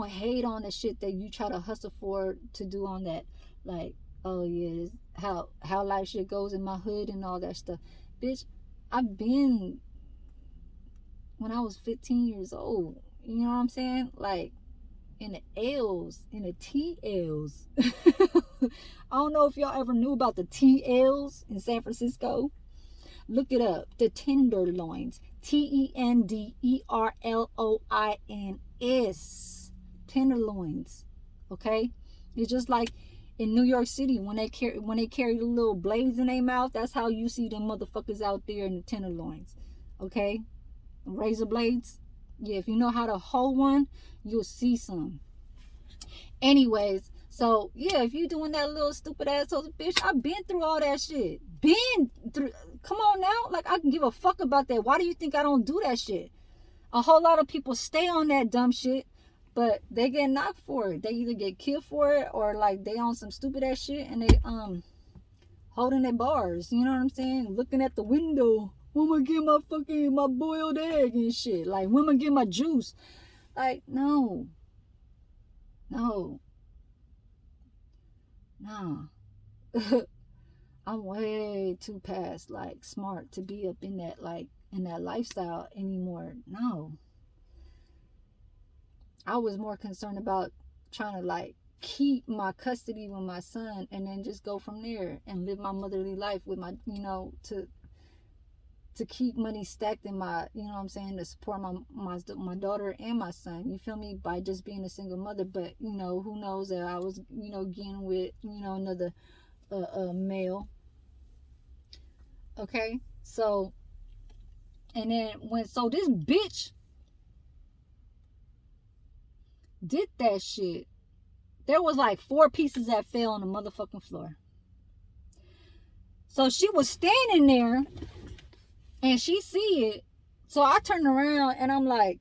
hate on the shit that you try to hustle for to do on that. Like, oh yeah, how life shit goes in my hood and all that stuff. Bitch, I've been when I was 15 years old. You know what I'm saying? Like in the L's, in the TLs. I don't know if y'all ever knew about the TLs in San Francisco. Look it up. The Tenderloins. Tenderloins. Tenderloins. Okay? It's just like in New York City when they carry the little blades in their mouth. That's how you see them motherfuckers out there in the Tenderloins. Okay? Razor blades. Yeah, if you know how to hold one, you'll see some. Anyways, so yeah, if you doing that little stupid asshole, bitch, I've been through all that shit. Been through. Come on now, like I can give a fuck about that. Why do you think I don't do that shit? A whole lot of people stay on that dumb shit, but they get knocked for it. They either get killed for it or like they on some stupid ass shit and they holding their bars. You know what I'm saying? Looking at the window. When am I get my boiled egg and shit? Like when am I get my juice? Like no. I'm way too past like smart to be up in that lifestyle anymore. No. I was more concerned about trying to like keep my custody with my son and then just go from there and live my motherly life with my, to keep money stacked in my, to support my daughter and my son, you feel me, by just being a single mother. But who knows that I was getting with another male. Okay, so and then this bitch did that shit, there was like 4 pieces that fell on the motherfucking floor. So she was standing there and she see it. So I turned around and I'm like,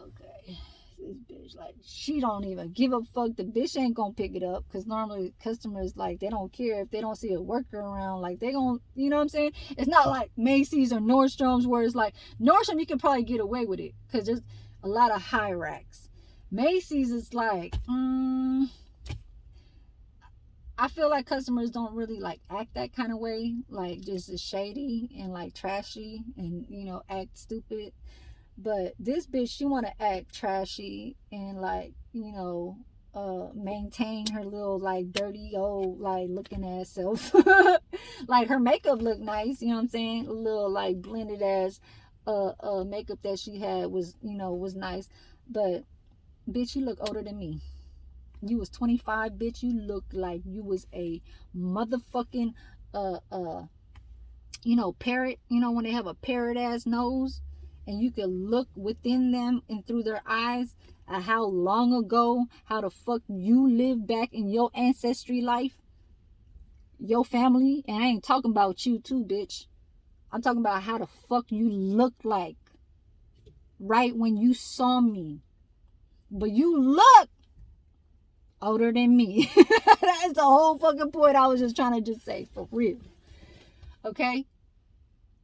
okay, this bitch, like, she don't even give a fuck. The bitch ain't gonna pick it up because normally customers, like, they don't care if they don't see a worker around. Like, they gonna, you know what I'm saying? It's not like Macy's or Nordstrom's where it's like, Nordstrom, you can probably get away with it because there's a lot of high racks. Macy's is like, I feel like customers don't really like act that kind of way, like just as shady and like trashy and act stupid. But this bitch, she want to act trashy and like maintain her little like dirty old like looking ass self. Like her makeup looked nice, you know what I'm saying? A little like blended ass makeup that she had was was nice, but bitch, you look older than me. You was 25, bitch. You looked like you was a motherfucking parrot. When they have a parrot ass nose and you can look within them and through their eyes at how long ago, how the fuck you lived back in your ancestry life, your family. And I ain't talking about you too, bitch. I'm talking about how the fuck you look like right when you saw me. But you look older than me. That's the whole fucking point I was just trying to just say, for real. Okay?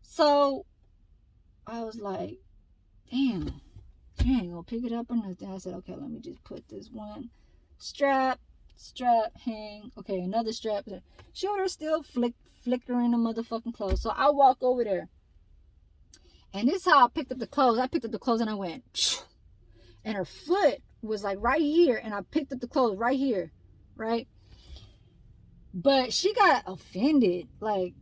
So I was like, damn, she ain't gonna pick it up or nothing. I said, okay, let me just put this one strap, hang. Okay, another strap. Shoulder still flickering the motherfucking clothes. So I walk over there. And this is how I picked up the clothes. I picked up the clothes and I went, phew. And her foot was like right here, and I picked up the clothes right here, right? But she got offended, like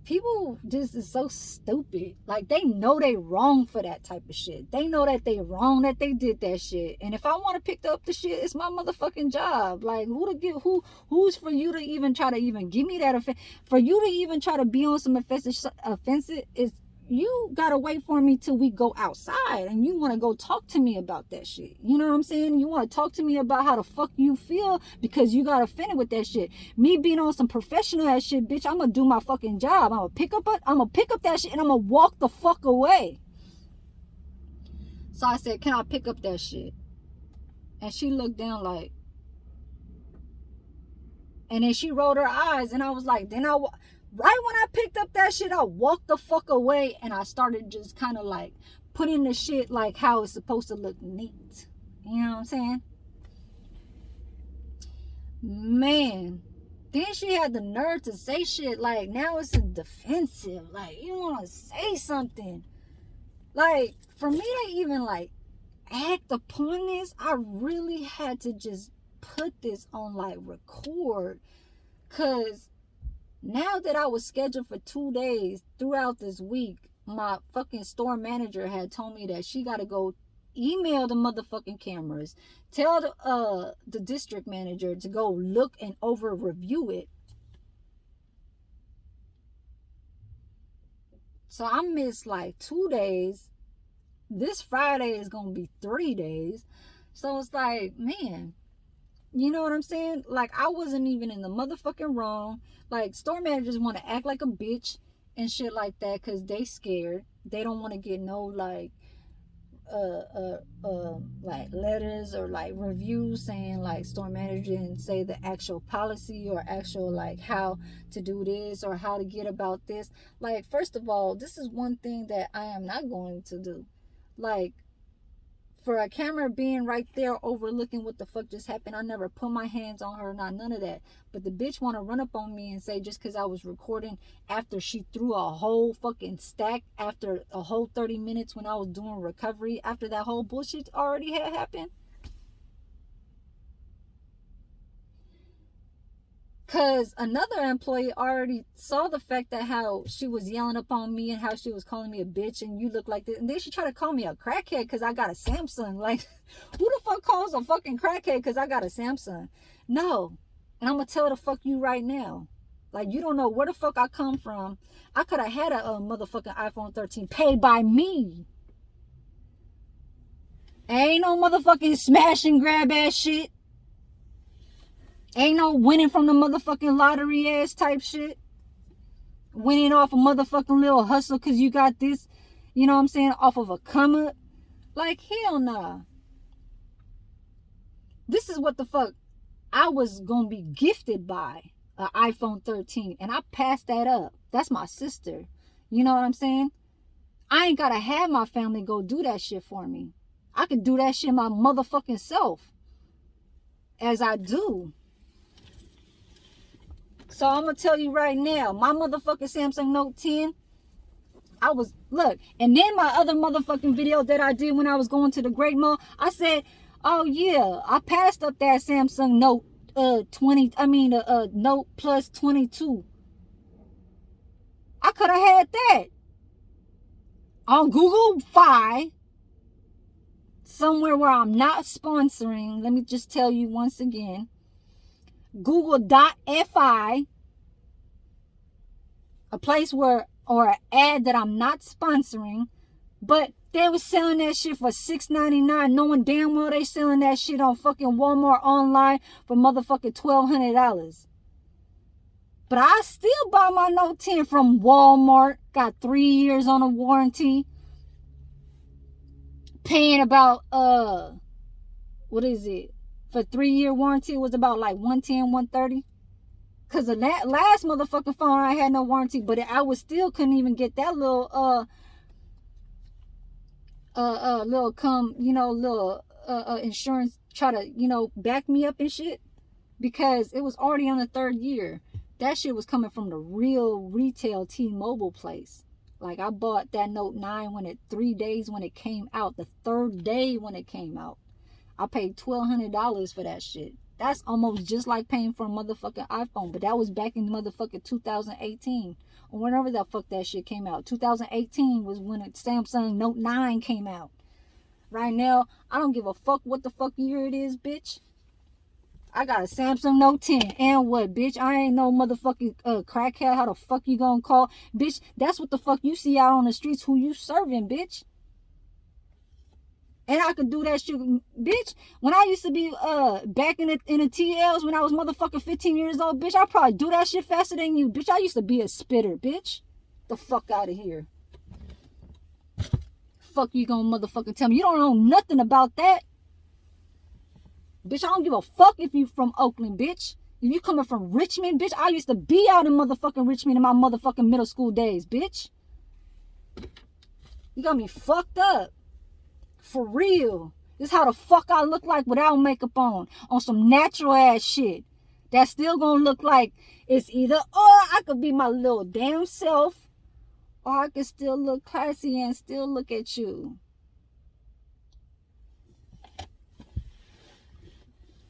people just is so stupid. Like they know they wrong for that type of shit. They know that they wrong that they did that shit. And if I want to pick up the shit, it's my motherfucking job. Like who's for you to even try to even give me that offense? For you to even try to be on some offensive is. You gotta wait for me till we go outside and you want to go talk to me about that shit. You know what I'm saying? You want to talk to me about how the fuck you feel because you got offended with that shit. Me being on some professional ass shit, bitch, I'm gonna do my fucking job. I'm gonna pick up that shit and I'm gonna walk the fuck away. So I said, can I pick up that shit? And she looked down like, And then she rolled her eyes, and I was like, right when I picked up that shit, I walked the fuck away, and I started just kind of like putting the shit like how it's supposed to look neat. You know what I'm saying? Man, then she had the nerve to say shit like, now it's a defensive. Like, you want to say something. Like, for me to even like act upon this, I really had to just put this on like record. Cause now that I was scheduled for 2 days throughout this week, my fucking store manager had told me that she got to go email the motherfucking cameras, tell the district manager to go look and over review it. So I missed like 2 days. This Friday is gonna be 3 days. So it's like, man, you know what I'm saying? Like, I wasn't even in the motherfucking wrong. Like, store managers want to act like a bitch and shit like that because they scared. They don't want to get no like like letters or like reviews saying like store manager didn't say the actual policy or actual like how to do this or how to get about this. Like, first of all, this is one thing that I am not going to do. Like, for a camera being right there overlooking what the fuck just happened, I never put my hands on her, not none of that. But the bitch want to run up on me and say just because I was recording after she threw a whole fucking stack after a whole 30 minutes when I was doing recovery, after that whole bullshit already had happened. Because another employee already saw the fact that how she was yelling up on me and how she was calling me a bitch and you look like this. And then she tried to call me a crackhead because I got a Samsung. Like, who the fuck calls a fucking crackhead because I got a Samsung? No. And I'm going to tell the fuck you right now. Like, you don't know where the fuck I come from. I could have had a motherfucking iPhone 13 paid by me. Ain't no motherfucking smash and grab ass shit. Ain't no winning from the motherfucking lottery ass type shit. Winning off a motherfucking little hustle because you got this, you know what I'm saying, off of a come up. Like, hell nah. This is what the fuck I was going to be gifted by, an iPhone 13. And I passed that up. That's my sister. You know what I'm saying? I ain't got to have my family go do that shit for me. I could do that shit my motherfucking self. As I do. So I'm going to tell you right now, my motherfucking Samsung Note 10, look, and then my other motherfucking video that I did when I was going to the Great Mall, I said, oh yeah, I passed up that Samsung Note Note Plus 22. I could have had that on Google Fi, somewhere where I'm not sponsoring. Let me just tell you once again. Google.fi, a place where, or an ad that I'm not sponsoring, but they was selling that shit for $6.99, knowing damn well they selling that shit on fucking Walmart online for motherfucking $1,200. But I still buy my Note 10 from Walmart, got 3 years on a warranty, paying about, what is it? For 3-year warranty, it was about like $110, $130. Cause of that last motherfucking phone, I had no warranty, but I was still couldn't even get that little insurance try to back me up and shit, because it was already on the 3rd year. That shit was coming from the real retail T-Mobile place. Like, I bought that Note 9 3 days when it came out, the 3rd day when it came out. I paid $1,200 for that shit. That's almost just like paying for a motherfucking iPhone. But that was back in motherfucking 2018. Or whenever the fuck that shit came out. 2018 was when a Samsung Note 9 came out. Right now, I don't give a fuck what the fuck year it is, bitch. I got a Samsung Note 10. And what, bitch? I ain't no motherfucking crackhead. How the fuck you gonna call? Bitch, that's what the fuck you see out on the streets. Who you serving, bitch? And I could do that shit, bitch. When I used to be back in the TLs when I was motherfucking 15 years old, bitch, I probably do that shit faster than you, bitch. I used to be a spitter, bitch. The fuck out of here. Fuck you gonna motherfucking tell me? You don't know nothing about that. Bitch, I don't give a fuck if you from Oakland, bitch. If you coming from Richmond, bitch, I used to be out in motherfucking Richmond in my motherfucking middle school days, bitch. You got me fucked up. For real. This is how the fuck I look like without makeup on some natural ass shit. That's still gonna look like it's either, or I could be my little damn self, or I could still look classy and still look at you.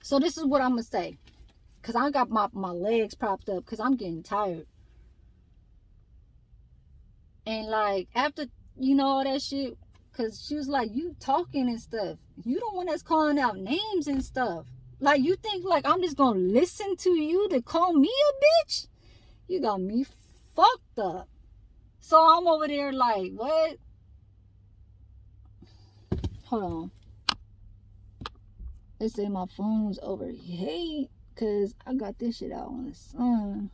So this is what I'm gonna say. Cause I got my legs propped up because I'm getting tired. And like after, all that shit, cause she was like, you talking and stuff. You the one that's calling out names and stuff. Like, you think like I'm just gonna listen to you to call me a bitch? You got me fucked up. So I'm over there like, what? Hold on. They say my phone's overheat because I got this shit out on the sun.